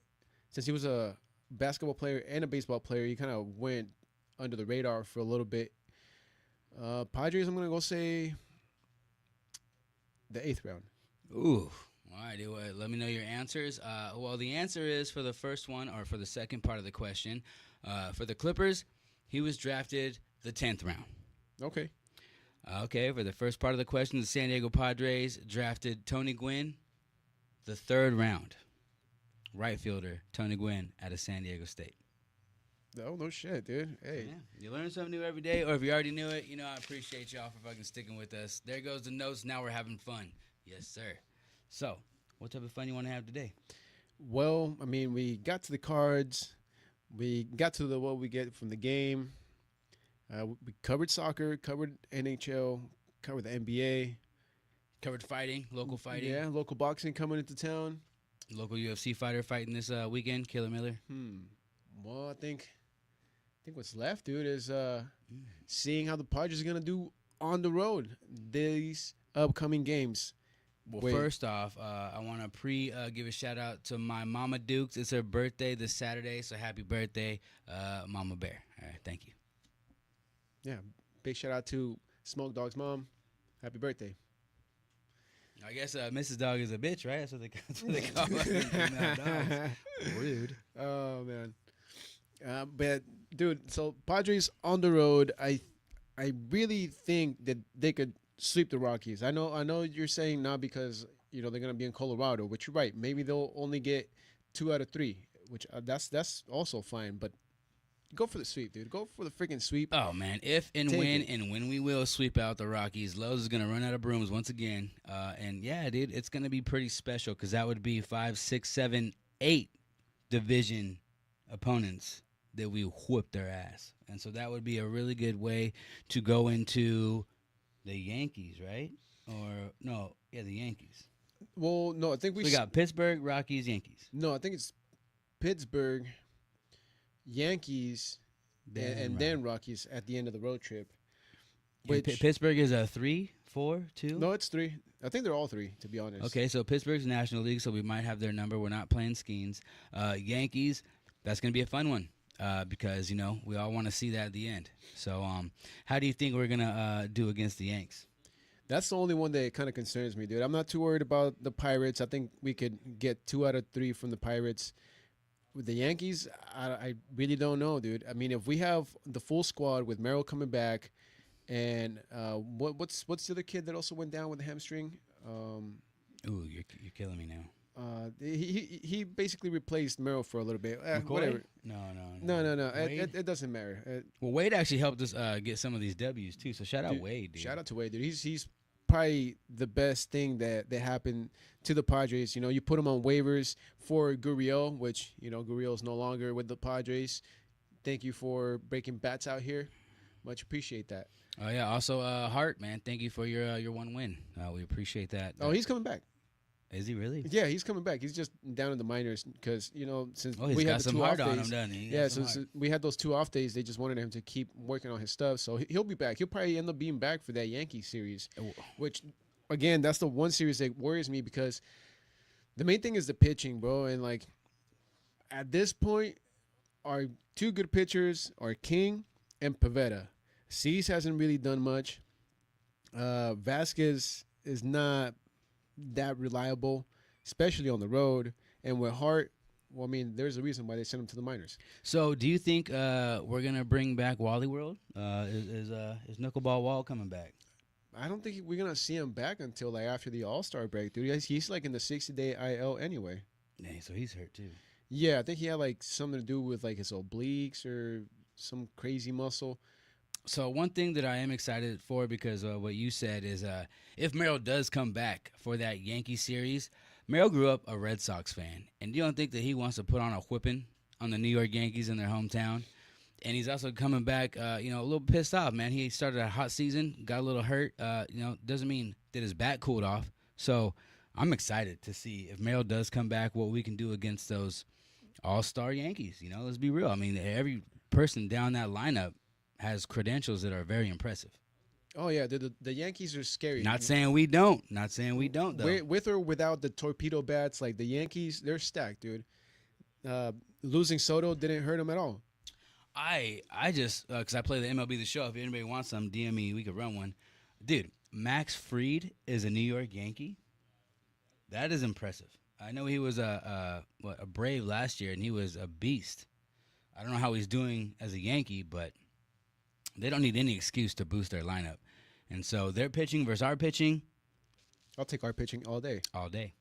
since he was a basketball player and a baseball player, he kind of went under the radar for a little bit. Padres, I'm gonna go say the 8th round. Ooh. All right, let me know your answers. Well, the answer is for the first one, or for the second part of the question. For the Clippers, he was drafted the 10th round. Okay. Okay, for the first part of the question, the San Diego Padres drafted Tony Gwynn the 3rd round. Right fielder, Tony Gwynn out of San Diego State. Oh, no shit, dude. Hey. Yeah, you learn something new every day, or if you already knew it, you know, I appreciate y'all for fucking sticking with us. There goes the notes. Now we're having fun. Yes, sir. So, what type of fun you want to have today? Well, I mean, we got to the cards. We got to what we get from the game. We covered soccer, covered NHL, covered the NBA, Covered fighting, local fighting. Yeah, local boxing coming into town. Local UFC fighter fighting this weekend, Kayla Miller. Well, I think what's left, dude, is seeing how the Padres are gonna do on the road these upcoming games. Well, first off, I want to give a shout out to my Mama Dukes. It's her birthday this Saturday, so happy birthday, Mama Bear. All right, thank you. Yeah, big shout out to Smoke Dog's mom. Happy birthday. I guess Mrs. Dog is a bitch, right? That's what they call her. Rude. Oh man. But dude, so Padres on the road, I really think that they could sweep the Rockies. I know you're saying not because they're gonna be in Colorado, but you're right. Maybe they'll only get 2 out of 3, which that's also fine. But go for the sweep, dude. Go for the freaking sweep. Oh man, if and when we will sweep out the Rockies, Lowe's is gonna run out of brooms once again. And yeah, dude, it's gonna be pretty special because that would be 5, 6, 7, 8 division opponents that we whoop their ass, and so that would be a really good way to go into the Yankees, right? Or no, yeah, the Yankees. Well, no, I think we got Pittsburgh, Rockies, Yankees. No, I think it's Pittsburgh, Yankees, and then Rockies at the end of the road trip. Which Pittsburgh is a 3, 4, 2? No, it's 3. I think they're all 3, to be honest. Okay, so Pittsburgh's National League, so we might have their number. We're not playing Skeens. Yankees, that's going to be a fun one because, we all want to see that at the end. So how do you think we're going to do against the Yanks? That's the only one that kind of concerns me, dude. I'm not too worried about the Pirates. I think we could get 2 out of 3 from the Pirates. With the Yankees, I really don't know, dude. I mean, if we have the full squad with Merrill coming back, and what's the other kid that also went down with the hamstring? Ooh, you're killing me now. He basically replaced Merrill for a little bit. Whatever. No. It doesn't matter. Well, Wade actually helped us get some of these W's too. So shout out Wade, dude. Shout out to Wade, dude. He's probably the best thing that happened to the Padres. You put him on waivers for Gurriel, which Gurriel is no longer with the Padres. Thank you for breaking bats out here. Much appreciate that. Oh yeah. Also, Hart, man, thank you for your one win. We appreciate that. Oh, he's coming back. Is he really? Yeah, he's coming back. He's just down in the minors because since he's we got had the some 2 heart off on days. him, doesn't he? Yeah, since we had those 2 off days, they just wanted him to keep working on his stuff. So he'll be back. He'll probably end up being back for that Yankee series, which again, that's the one series that worries me because the main thing is the pitching, bro. And like at this point, our 2 good pitchers are King and Pivetta. Cease hasn't really done much. Vasquez is not that reliable, especially on the road. And with Hart, well, I mean, there's a reason why they sent him to the minors. So, do you think we're gonna bring back Wally World? Is Knuckleball Wall coming back? I don't think we're gonna see him back until like after the All-Star break, dude. He's like in the 60-day IL anyway. Yeah, so he's hurt too. Yeah, I think he had like something to do with like his obliques or some crazy muscle. So one thing that I am excited for, because what you said is if Merrill does come back for that Yankee series, Merrill grew up a Red Sox fan, and you don't think that he wants to put on a whipping on the New York Yankees in their hometown? And he's also coming back, a little pissed off, man. He started a hot season, got a little hurt. Doesn't mean that his bat cooled off. So I'm excited to see if Merrill does come back, what we can do against those all-star Yankees. Let's be real. I mean, every person down that lineup has credentials that are very impressive. Oh yeah, the Yankees are scary. Not saying we don't. Not saying we don't though. With or without the torpedo bats, like the Yankees, they're stacked, dude. Losing Soto didn't hurt them at all. I just because I play the MLB The Show. If anybody wants some, DM me. We could run one, dude. Max Fried is a New York Yankee. That is impressive. I know he was a Brave last year, and he was a beast. I don't know how he's doing as a Yankee, but they don't need any excuse to boost their lineup. And so their pitching versus our pitching. I'll take our pitching all day. All day.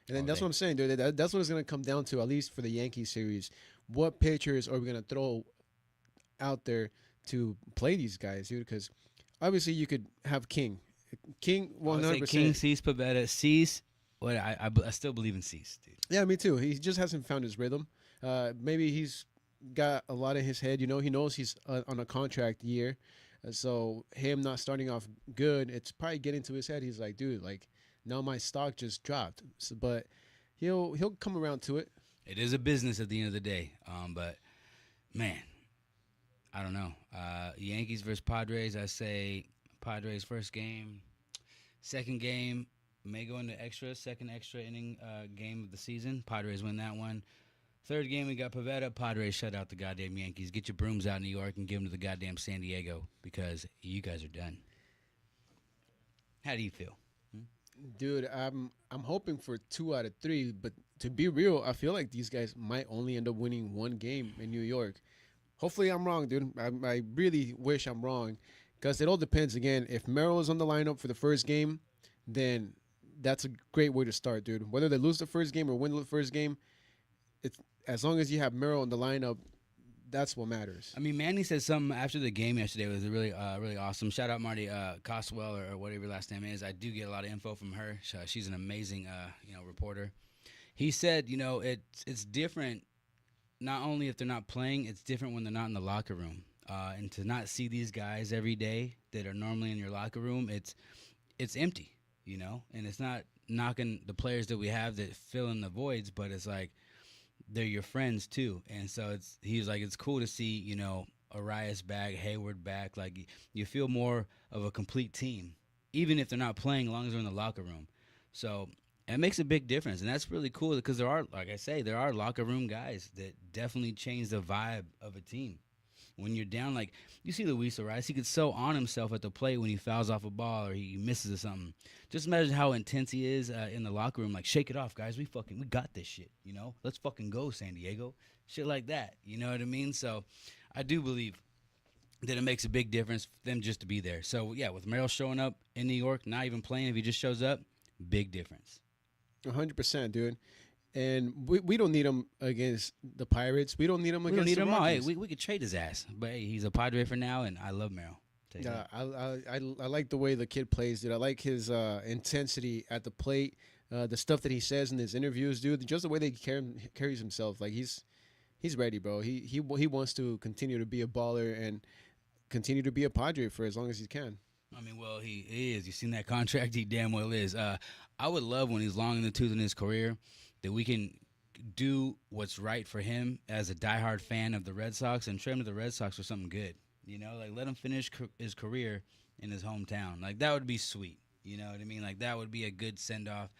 And then that's what I'm saying, dude. That's what it's going to come down to, at least for the Yankees series. What pitchers are we going to throw out there to play these guys, dude? Because obviously you could have King. King 100%. King, Cease, Pivetta. Cease, I still believe in Cease, dude. Yeah, me too. He just hasn't found his rhythm. Maybe he's got a lot in his head. He knows he's on a contract year. So him not starting off good, it's probably getting to his head. He's like, dude, like, Now my stock just dropped. So, but he'll come around to it. It is a business at the end of the day. But man, I don't know. Yankees versus Padres. I say Padres first game, second game may go into second extra inning game of the season. Padres win that one. Third game we got Pavetta. Padres shut out the goddamn Yankees. Get your brooms out in New York and give them to the goddamn San Diego because you guys are done. How do you feel? Dude, I'm hoping for 2 out of 3, but to be real, I feel like these guys might only end up winning 1 game in New York. Hopefully I'm wrong, dude. I really wish I'm wrong because it all depends. Again, if Merrill is on the lineup for the first game, then that's a great way to start, dude. Whether they lose the first game or win the first game, it's as long as you have Merrill in the lineup, that's what matters. I mean, Manny said something after the game yesterday. It was really awesome. Shout out Marty Coswell or whatever your last name is. I do get a lot of info from her. She's an amazing reporter. He said, it's different. Not only if they're not playing, it's different when they're not in the locker room. And to not see these guys every day that are normally in your locker room, it's empty, And it's not knocking the players that we have that fill in the voids, but it's like they're your friends too. And so he's like, it's cool to see, Arias back, Hayward back. Like you feel more of a complete team, even if they're not playing, as long as they're in the locker room. So it makes a big difference, and that's really cool because there are, like I say, there are locker room guys that definitely change the vibe of a team. When you're down, like you see Luis Arias, he gets so on himself at the plate when he fouls off a ball or he misses or something. Just imagine how intense he is in the locker room. Like, shake it off, guys. We got this shit. Let's fucking go, San Diego. Shit like that. You know what I mean? So, I do believe that it makes a big difference for them just to be there. So yeah, with Merrill showing up in New York, not even playing, if he just shows up, big difference. 100%, dude. And we don't need him against the Pirates. We don't need him against the Rockies. Hey, we could trade his ass. But hey, he's a Padre for now, and I love Merrill. Yeah, I like the way the kid plays, dude. I like his intensity at the plate, the stuff that he says in his interviews, dude. Just the way that he carries himself. Like he's ready, bro. He wants to continue to be a baller and continue to be a Padre for as long as he can. I mean, well, he is. You seen that contract? He damn well is. I would love when he's long in the tooth in his career that we can do what's right for him as a diehard fan of the Red Sox and trade him to the Red Sox for something good. Like let him finish his career in his hometown. Like that would be sweet. You know what I mean? Like that would be a good send off.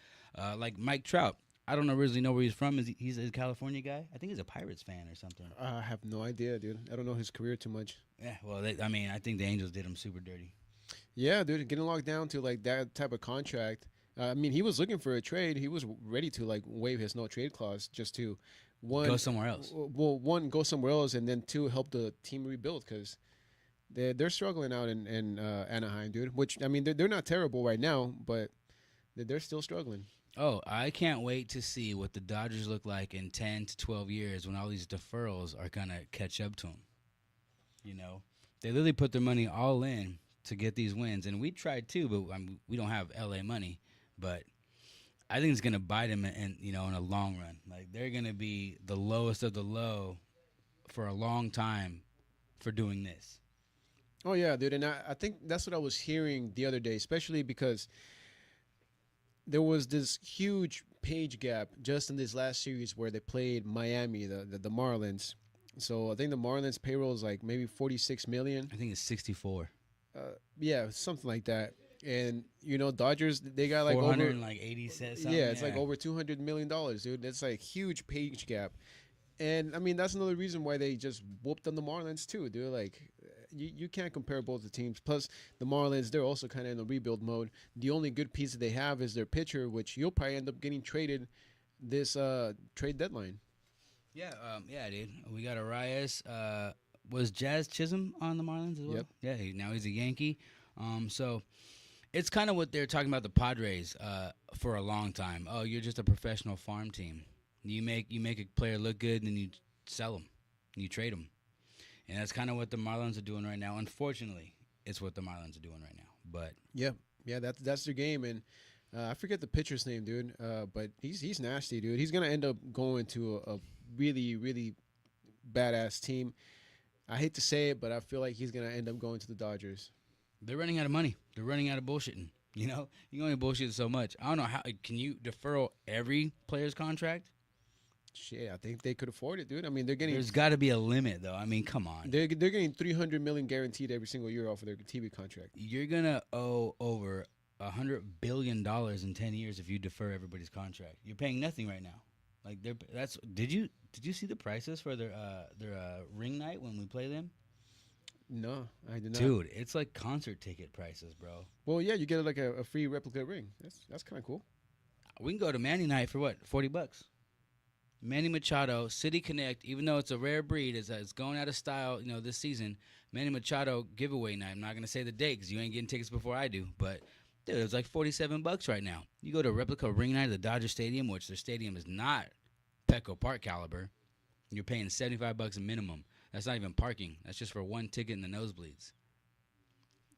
Like Mike Trout. I don't originally know where he's from. He's a California guy? I think he's a Pirates fan or something. I have no idea, dude. I don't know his career too much. Yeah, well, I think the Angels did him super dirty. Yeah, dude, getting locked down to like that type of contract. He was looking for a trade. He was ready to like waive his no trade clause just to go somewhere else. Well, one, go somewhere else, and then two, help the team rebuild because they're struggling out in Anaheim, dude. Which they're not terrible right now, but they're still struggling. Oh, I can't wait to see what the Dodgers look like in 10 to 12 years when all these deferrals are gonna catch up to them. They literally put their money all in to get these wins, and we tried too, but we don't have LA money. But I think it's gonna bite them, in a long run. Like they're gonna be the lowest of the low for a long time for doing this. Oh yeah, dude, and I think that's what I was hearing the other day, especially because there was this huge page gap just in this last series where they played Miami, the Marlins. So I think the Marlins payroll is like maybe $46 million. I think it's 64. Yeah, something like that. And Dodgers, they got like 480 cents. Yeah, it's like over $200 million, dude. That's like huge page gap. And that's another reason why they just whooped on the Marlins too, dude. Like you can't compare both the teams. Plus the Marlins, they're also kind of in a rebuild mode. The only good piece that they have is their pitcher, which you'll probably end up getting traded this trade deadline. Yeah, dude. We got Arias. Was Jazz Chisholm on the Marlins as well? Yep. Yeah, now he's a Yankee. So it's kind of what they're talking about the Padres for a long time. Oh, you're just a professional farm team. You make a player look good, and then you sell them, and you trade them, and that's kind of what the Marlins are doing right now. Unfortunately, it's what the Marlins are doing right now. But yeah, that's their game, and I forget the pitcher's name, dude. But he's nasty, dude. He's gonna end up going to a really, really badass team. I hate to say it, but I feel like he's gonna end up going to the Dodgers. They're running out of money. They're running out of bullshitting. You know, you can only bullshit so much. I don't know how can you defer every player's contract? Shit, I think they could afford it, dude. I mean, they're getting There's got to be a limit, though. I mean, come on. they're getting 300 million guaranteed every single year off of their TV contract. You're gonna owe over $100 billion in 10 years if you defer everybody's contract. You're paying nothing right now. Like that's. Did you see the prices for their ring night when we play them? No, I did not. Dude, it's like concert ticket prices, bro. Well, yeah, you get like a free replica ring. That's kind of cool. We can go to Manny night for what? $40. Manny Machado, City Connect, even though it's a rare breed, it's going out of style, this season. Manny Machado giveaway night. I'm not going to say the date because you ain't getting tickets before I do. But, dude, it's like $47 right now. You go to replica ring night at the Dodger Stadium, which their stadium is not Petco Park caliber. You're paying $75 a minimum. That's not even parking. That's just for one ticket in the nosebleeds.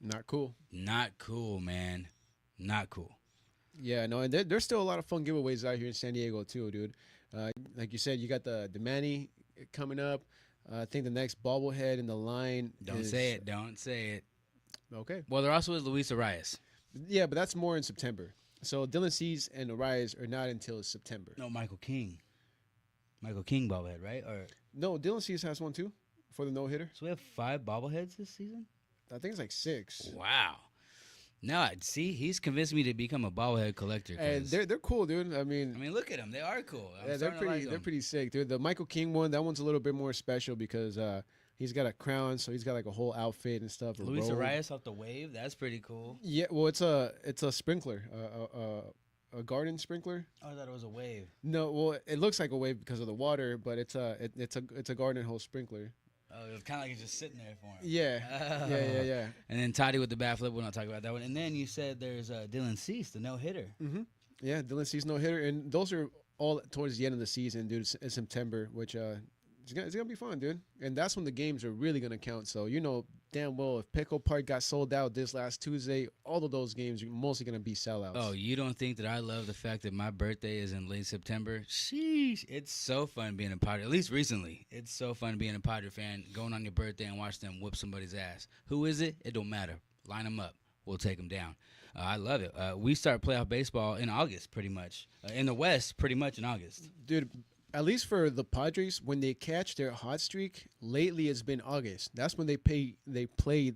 Not cool. Not cool, man. Not cool. Yeah, no, and there's still a lot of fun giveaways out here in San Diego too, dude. Like you said, you got the Manny coming up. I think the next bobblehead in the line. Don't say it. Don't say it. Okay. Well, there also is Luis Arias. Yeah, but that's more in September. So Dylan Cease and Arias are not until September. No, Michael King. Michael King bobblehead, right? Or no, Dylan Cease has one too for the no hitter. So we have 5 bobbleheads this season? I think it's like 6. Wow. No, see, he's convinced me to become a bobblehead collector. And they're cool, dude. I mean, look at them. They are cool. Yeah, they're pretty sick, dude. The Michael King one, that one's a little bit more special because he's got a crown, so he's got like a whole outfit and stuff. Luis Arias off the wave. That's pretty cool. Yeah, well, it's a sprinkler, a garden sprinkler. Oh, I thought it was a wave. No, well, it looks like a wave because of the water, but it's a garden hose sprinkler. Oh, it was kind of like it's just sitting there for him. Yeah. Oh. Yeah. And then Toddy with the bat flip. We'll not talk about that one. And then you said there's Dylan Cease, the no-hitter. Mm-hmm. Yeah, Dylan Cease no-hitter. And those are all towards the end of the season, dude. It's September, which it's gonna be fun, dude. And that's when the games are really gonna count. So damn well if Petco Park got sold out this last Tuesday, all of those games are mostly gonna be sellouts. Oh, you don't think that I love the fact that my birthday is in late September? Sheesh, it's so fun being a Padre. At least recently, it's so fun being a Padre fan. Going on your birthday and watch them whip somebody's ass. Who is it? It don't matter. Line them up. We'll take them down. I love it. We start playoff baseball in August, pretty much. In the West, pretty much in August. Dude. At least for the Padres, when they catch their hot streak, lately it's been August. That's when they play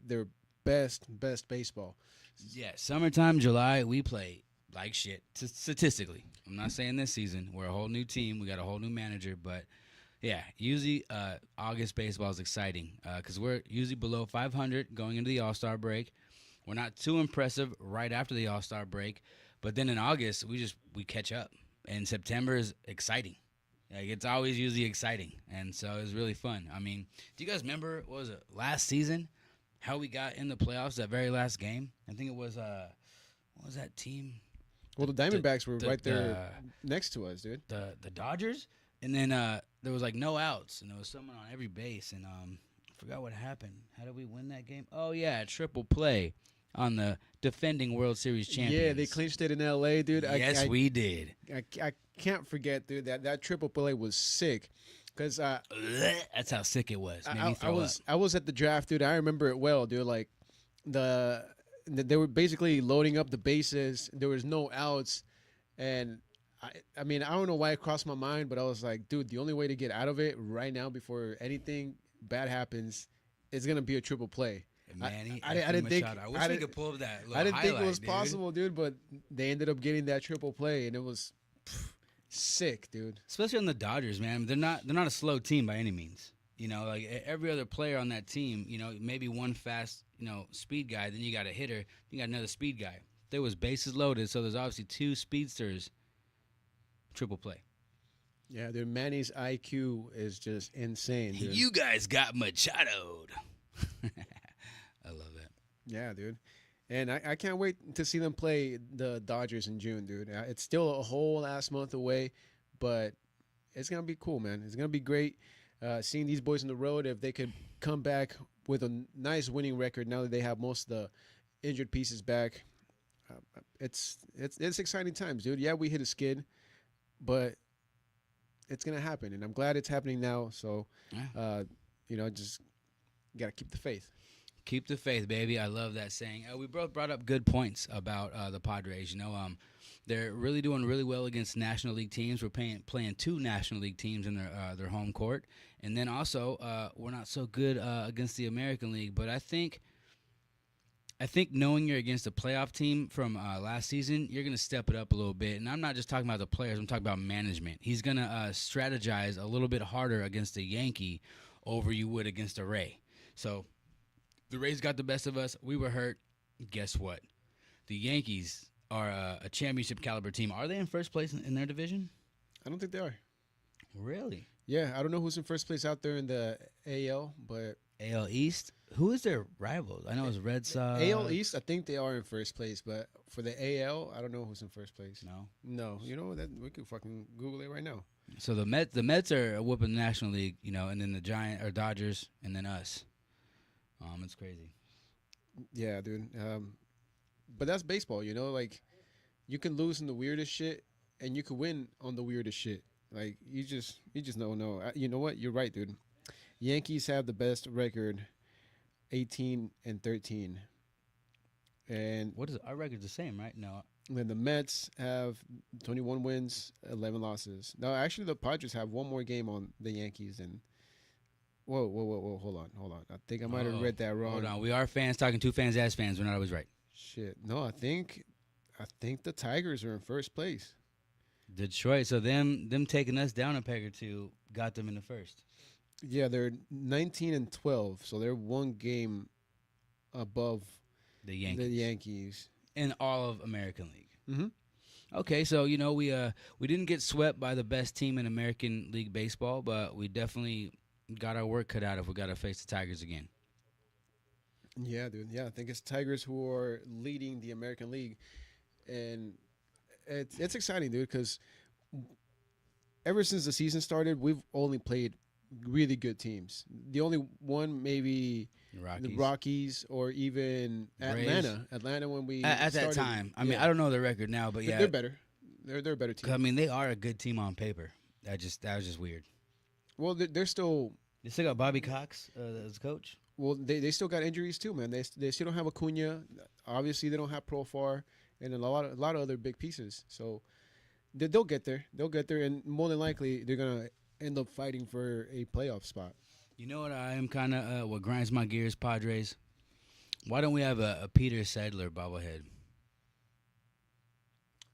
their best baseball. Yeah, summertime, July, we play like shit. Statistically, I'm not saying this season. We're a whole new team. We got a whole new manager, but yeah, usually August baseball is exciting because we're usually below 500 going into the All-Star break. We're not too impressive right after the All-Star break, but then in August we catch up, and September is exciting. Like, it's always usually exciting, and so it's really fun. I mean, do you guys remember, what was it, last season, how we got in the playoffs, that very last game? I think it was, what was that team? Well, the Diamondbacks were right there next to us, dude. The Dodgers, and then there was, like, no outs, and there was someone on every base, and I forgot what happened. How did we win that game? Oh, yeah, triple play on the defending World Series champions. Yeah, they clinched it in L.A., dude. Yes, we did. I can't forget, dude, that triple play was sick. Cause that's how sick it was. I was at the draft, dude. I remember it well, dude. Like they were basically loading up the bases. There was no outs, and I mean, I don't know why it crossed my mind, but I was like, dude, the only way to get out of it right now before anything bad happens is gonna be a triple play. Manny, I didn't think. I wish we could pull up that. I didn't think it was possible, dude. But they ended up getting that triple play, and it was sick, dude. Especially on the Dodgers, man. They're not a slow team by any means. Like every other player on that team, maybe one fast, speed guy. Then you got a hitter. You got another speed guy. There was bases loaded, so there's obviously 2 speedsters. Triple play. Yeah, dude. Manny's IQ is just insane, dude. You guys got Machado'd. I love that. Yeah, dude. And I can't wait to see them play the Dodgers in June, dude. It's still a whole ass month away, but it's going to be cool, man. It's going to be great seeing these boys on the road. If they could come back with a nice winning record now that they have most of the injured pieces back, it's exciting times, dude. Yeah, we hit a skid, but it's going to happen, and I'm glad it's happening now. So, just got to keep the faith. Keep the faith, baby. I love that saying. We both brought up good points about the Padres. They're really doing really well against National League teams. We're playing 2 National League teams in their home court, and then also we're not so good against the American League. But I think knowing you're against a playoff team from last season, you're going to step it up a little bit. And I'm not just talking about the players. I'm talking about management. He's going to strategize a little bit harder against a Yankee over you would against a Ray. So the Rays got the best of us. We were hurt. Guess what? The Yankees are a championship caliber team. Are they in first place in their division? I don't think they are. Really? Yeah, I don't know who's in first place out there in the AL, but AL East? Who is their rivals? I know it's Red Sox. AL East, I think they are in first place, but for the AL, I don't know who's in first place. No. You know that we could fucking Google it right now. So the Mets are whooping the National League, and then the Dodgers, and then us. It's crazy. Yeah, dude. But that's baseball, like you can lose in the weirdest shit and you can win on the weirdest shit. Like you just don't know. You know what? You're right, dude. Yankees have the best record, 18-13. And what is it? Our record's the same, right? No. Then the Mets have 21 wins, 11 losses. No, actually the Padres have one more game on the Yankees and Whoa. Hold on. I think I might have read that wrong. Hold on. We are fans talking to fans as fans. We're not always right. Shit. No, I think the Tigers are in first place. Detroit. So them taking us down a peg or two got them in the first. Yeah, they're 19-12, so they're one game above the Yankees. In all of American League. Mm-hmm. Okay, so we didn't get swept by the best team in American League baseball, but we definitely got our work cut out if we got to face the Tigers again. Yeah, dude. Yeah, I think it's Tigers who are leading the American League, and it's exciting, dude. Because ever since the season started, we've only played really good teams. The only one maybe the Rockies or even Atlanta. Atlanta when we at that time. I mean, I don't know the record now, but yeah, they're better. They're a better team. I mean, they are a good team on paper. That was just weird. Well, they're still. They still got Bobby Cox as coach. Well, they still got injuries too, man. They still don't have Acuna. Obviously, they don't have Profar and a lot of other big pieces. So they'll get there. They'll get there, and more than likely, they're gonna end up fighting for a playoff spot. You know what I am kind of what grinds my gears, Padres. Why don't we have a Peter Seidler bobblehead?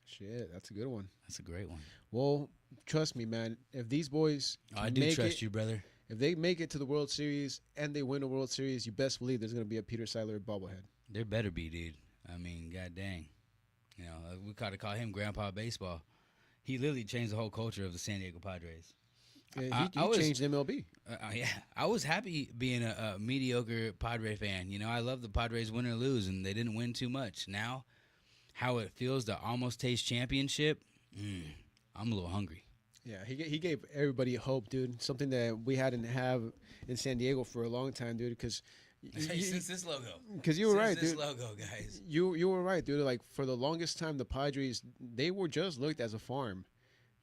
Shit, that's a good one. That's a great one. Well, trust me, man. If these boys, I do trust you, brother. If they make it to the World Series and they win the World Series, you best believe there's going to be a Peter Seidler bobblehead. There better be, dude. I mean, god dang. We gotta call him Grandpa Baseball. He literally changed the whole culture of the San Diego Padres. Yeah, he changed MLB. Yeah, I was happy being a mediocre Padre fan. I love the Padres win or lose, and they didn't win too much. Now, how it feels to almost taste championship, I'm a little hungry. Yeah, he gave everybody hope, dude. Something that we hadn't have in San Diego for a long time, dude. Because since this logo, because you were right, dude. This logo, guys. You were right, dude. Like for the longest time, the Padres they were just looked as a farm,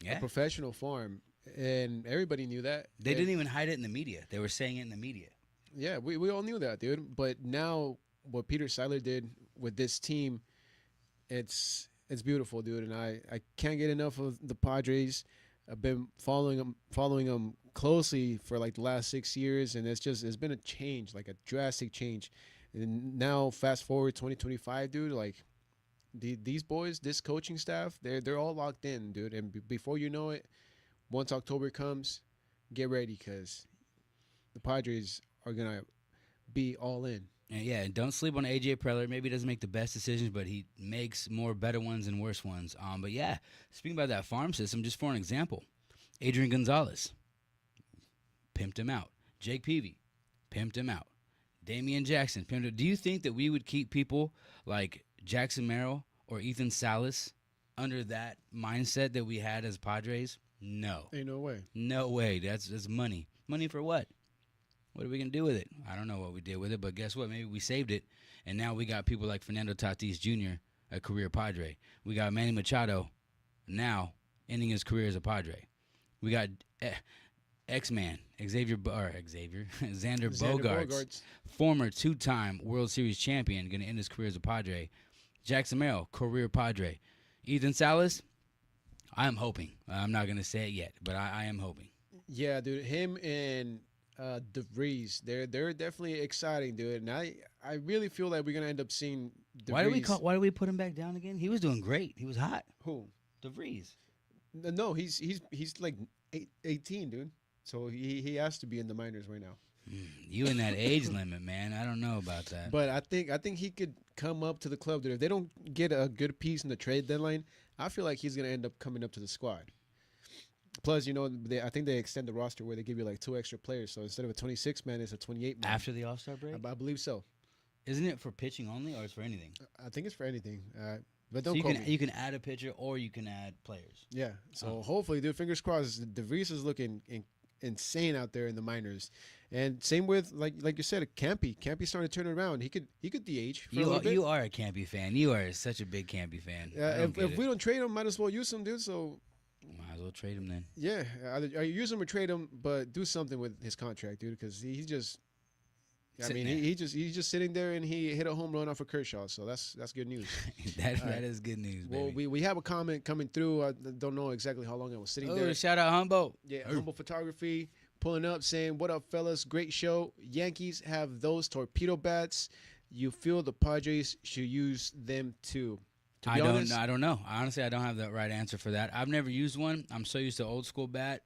a professional farm, and everybody knew that. They didn't even hide it in the media. They were saying it in the media. Yeah, we all knew that, dude. But now what Peter Seidler did with this team, it's beautiful, dude. And I can't get enough of the Padres. I've been following them closely for like the last 6 years, and it's been a change, like a drastic change. And now fast forward 2025, dude, like these boys, this coaching staff, they're all locked in, dude. And before you know it, once October comes, get ready because the Padres are gonna be all in. And yeah, don't sleep on AJ Preller. Maybe he doesn't make the best decisions, but he makes more better ones and worse ones. But yeah, speaking about that farm system, just for an example, Adrian Gonzalez, pimped him out. Jake Peavy, pimped him out. Damian Jackson, pimped him. Do you think that we would keep people like Jackson Merrill or Ethan Salas under that mindset that we had as Padres? No. Ain't no way. No way. That's money. Money for what? What are we going to do with it? I don't know what we did with it, but guess what? Maybe we saved it, and now we got people like Fernando Tatis Jr., a career Padre. We got Manny Machado now ending his career as a Padre. We got X-Man, Xander Xander Bogaerts, former 2-time World Series champion, going to end his career as a Padre. Jackson Merrill, career Padre. Ethan Salas, I am hoping. I'm not going to say it yet, but I am hoping. Yeah, dude. Him and DeVries, they're definitely exciting, dude. And I really feel like we're going to end up seeing DeVries. Why did we put him back down again? He was doing great. He was hot. Who? DeVries. No, he's like 18, dude. So he has to be in the minors right now. You in that age limit, man. I don't know about that. But I think he could come up to the club, dude. If they don't get a good piece in the trade deadline, I feel like he's gonna end up coming up to the squad. Plus, I think they extend the roster where they give you like 2 extra players. So instead of a 26 man, it's a 28 man. After the All-Star break? I believe so. Isn't it for pitching only, or it's for anything? I think it's for anything. But don't so call me. You can add a pitcher, or you can add players. Yeah. So hopefully, dude, fingers crossed. DeVries is looking insane out there in the minors, and same with like you said, Campy. Campy's starting to turn it around. He could DH. For a little bit. You are a Campy fan. You are such a big Campy fan. If we don't trade him, might as well use him, dude. So might as well trade him then. Yeah, either use him or trade him, but do something with his contract, dude, because he's just. I mean, he's just sitting there, and he hit a home run off of Kershaw, so that's good news. that is good news, baby. Well, we have a comment coming through. I don't know exactly how long I was sitting there. Shout out Humboldt. Yeah, Humboldt Photography pulling up, saying, "What up, fellas? Great show. Yankees have those torpedo bats. You feel the Padres should use them too?" I don't know. Honestly, I don't have the right answer for that. I've never used one. I'm so used to old school bat.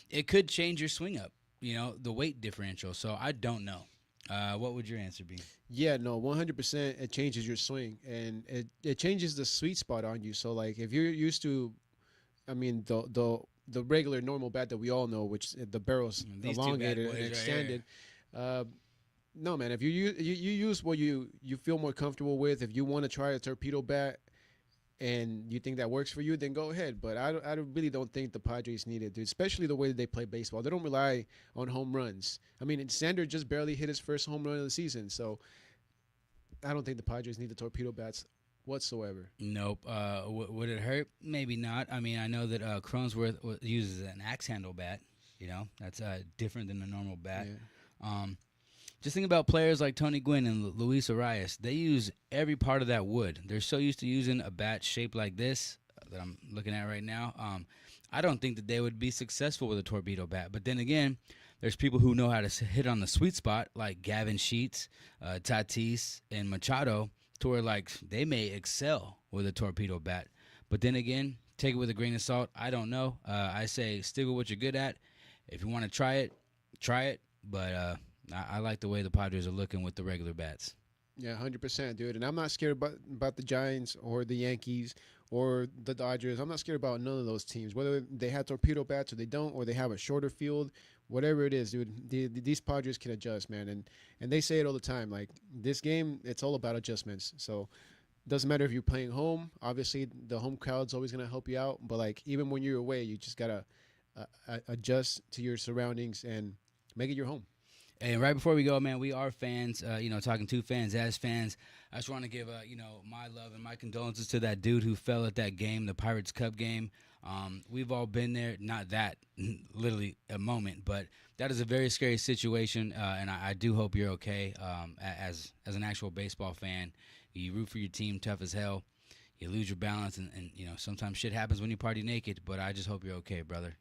It could change your swing up. The weight differential. So I don't know. What would your answer be? Yeah, no, 100%. It changes your swing, and it changes the sweet spot on you. So like if you're used to, I mean the regular normal bat that we all know, which the barrel's elongated and extended. No, man. If you use what you feel more comfortable with. If you want to try a torpedo bat, and you think that works for you, then go ahead. But I really don't think the Padres need it, dude, especially the way that they play baseball. They don't rely on home runs. I mean, Sander just barely hit his first home run of the season, so I don't think the Padres need the torpedo bats whatsoever. Nope. Would it hurt? Maybe not. I mean, I know that Cronenworth uses an axe handle bat. That's different than a normal bat. Yeah. Just think about players like Tony Gwynn and Luis Arias. They use every part of that wood. They're so used to using a bat shaped like this that I'm looking at right now. I don't think that they would be successful with a torpedo bat. But then again, there's people who know how to hit on the sweet spot, like Gavin Sheets, Tatis, and Machado, to where like they may excel with a torpedo bat. But then again, take it with a grain of salt. I don't know. I say stick with what you're good at. If you want to try it, try it. But I like the way the Padres are looking with the regular bats. Yeah, 100%, dude. And I'm not scared about the Giants or the Yankees or the Dodgers. I'm not scared about none of those teams, whether they have torpedo bats or they don't, or they have a shorter field, whatever it is, dude. These Padres can adjust, man. And they say it all the time. Like, this game, it's all about adjustments. So it doesn't matter if you're playing home. Obviously, the home crowd's always going to help you out. But, like, even when you're away, you just got to adjust to your surroundings and make it your home. And right before we go, man, we are fans, talking to fans, as fans. I just want to give, my love and my condolences to that dude who fell at that game, the Pirates Cup game. We've all been there, not that, literally a moment, but that is a very scary situation, and I do hope you're okay. As an actual baseball fan, you root for your team tough as hell. You lose your balance, and sometimes shit happens when you party naked, but I just hope you're okay, brother,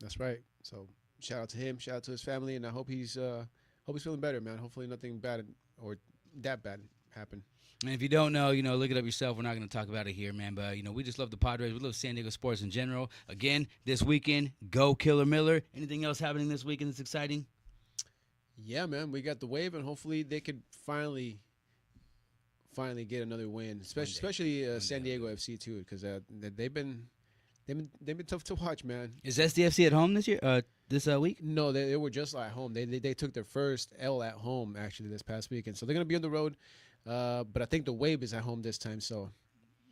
That's right. So shout out to him, shout out to his family, and I hope he's feeling better, man. Hopefully nothing bad or that bad happened. And if you don't know, look it up yourself. We're not going to talk about it here, man. But, we just love the Padres. We love San Diego sports in general. Again, this weekend, go Killer Miller. Anything else happening this weekend that's exciting? Yeah, man. We got the wave, and hopefully they could finally get another win, especially San Diego FC too, because they've been tough to watch, man. Is SDFC at home this year? This week? No, they were just at home. They took their first L at home actually this past weekend, so they're gonna be on the road. But I think the Wave is at home this time, so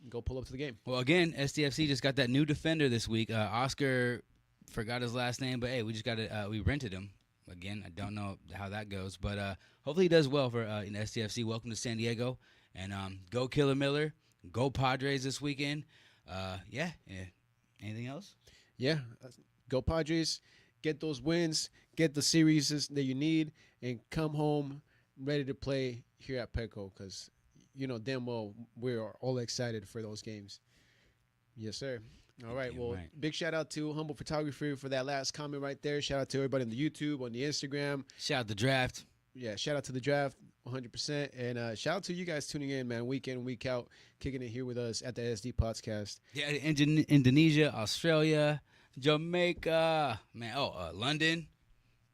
go pull up to the game. Well, again, SDFC just got that new defender this week. Oscar, forgot his last name, but hey, we just got it. We rented him. Again, I don't know how that goes, but hopefully he does well for SDFC. Welcome to San Diego, and go Killer Miller, go Padres this weekend. Yeah. Anything else? Yeah. Go Padres. Get those wins. Get the series that you need, and come home ready to play here at Petco, because you know damn well we're all excited for those games. Yes, sir. All right. Damn Well, right. big shout out to Humble Photography for that last comment right there. Shout out to everybody on the YouTube, on the Instagram. Shout out the draft. Yeah, shout out to the draft, 100%. And shout out to you guys tuning in, man, week in, week out, kicking it here with us at the SD Podcast. Yeah, Indonesia, Australia, Jamaica, man. Oh, London.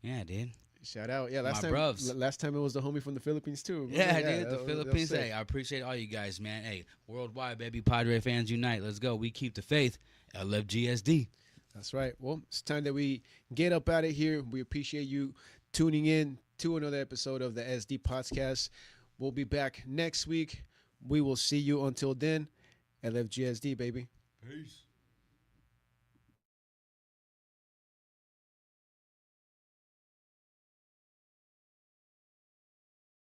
Yeah, dude. Shout out. Yeah, My bruvs. last time it was the homie from the Philippines, too. Yeah, dude, that the was Philippines. sick. Hey, I appreciate all you guys, man. Hey, worldwide, baby. Padre fans unite. Let's go. We keep the faith. LFGSD. That's right. Well, it's time that we get up out of here. We appreciate you tuning in to another episode of the SD Podcast. We'll be back next week. We will see you until then. LFGSD, baby. Peace.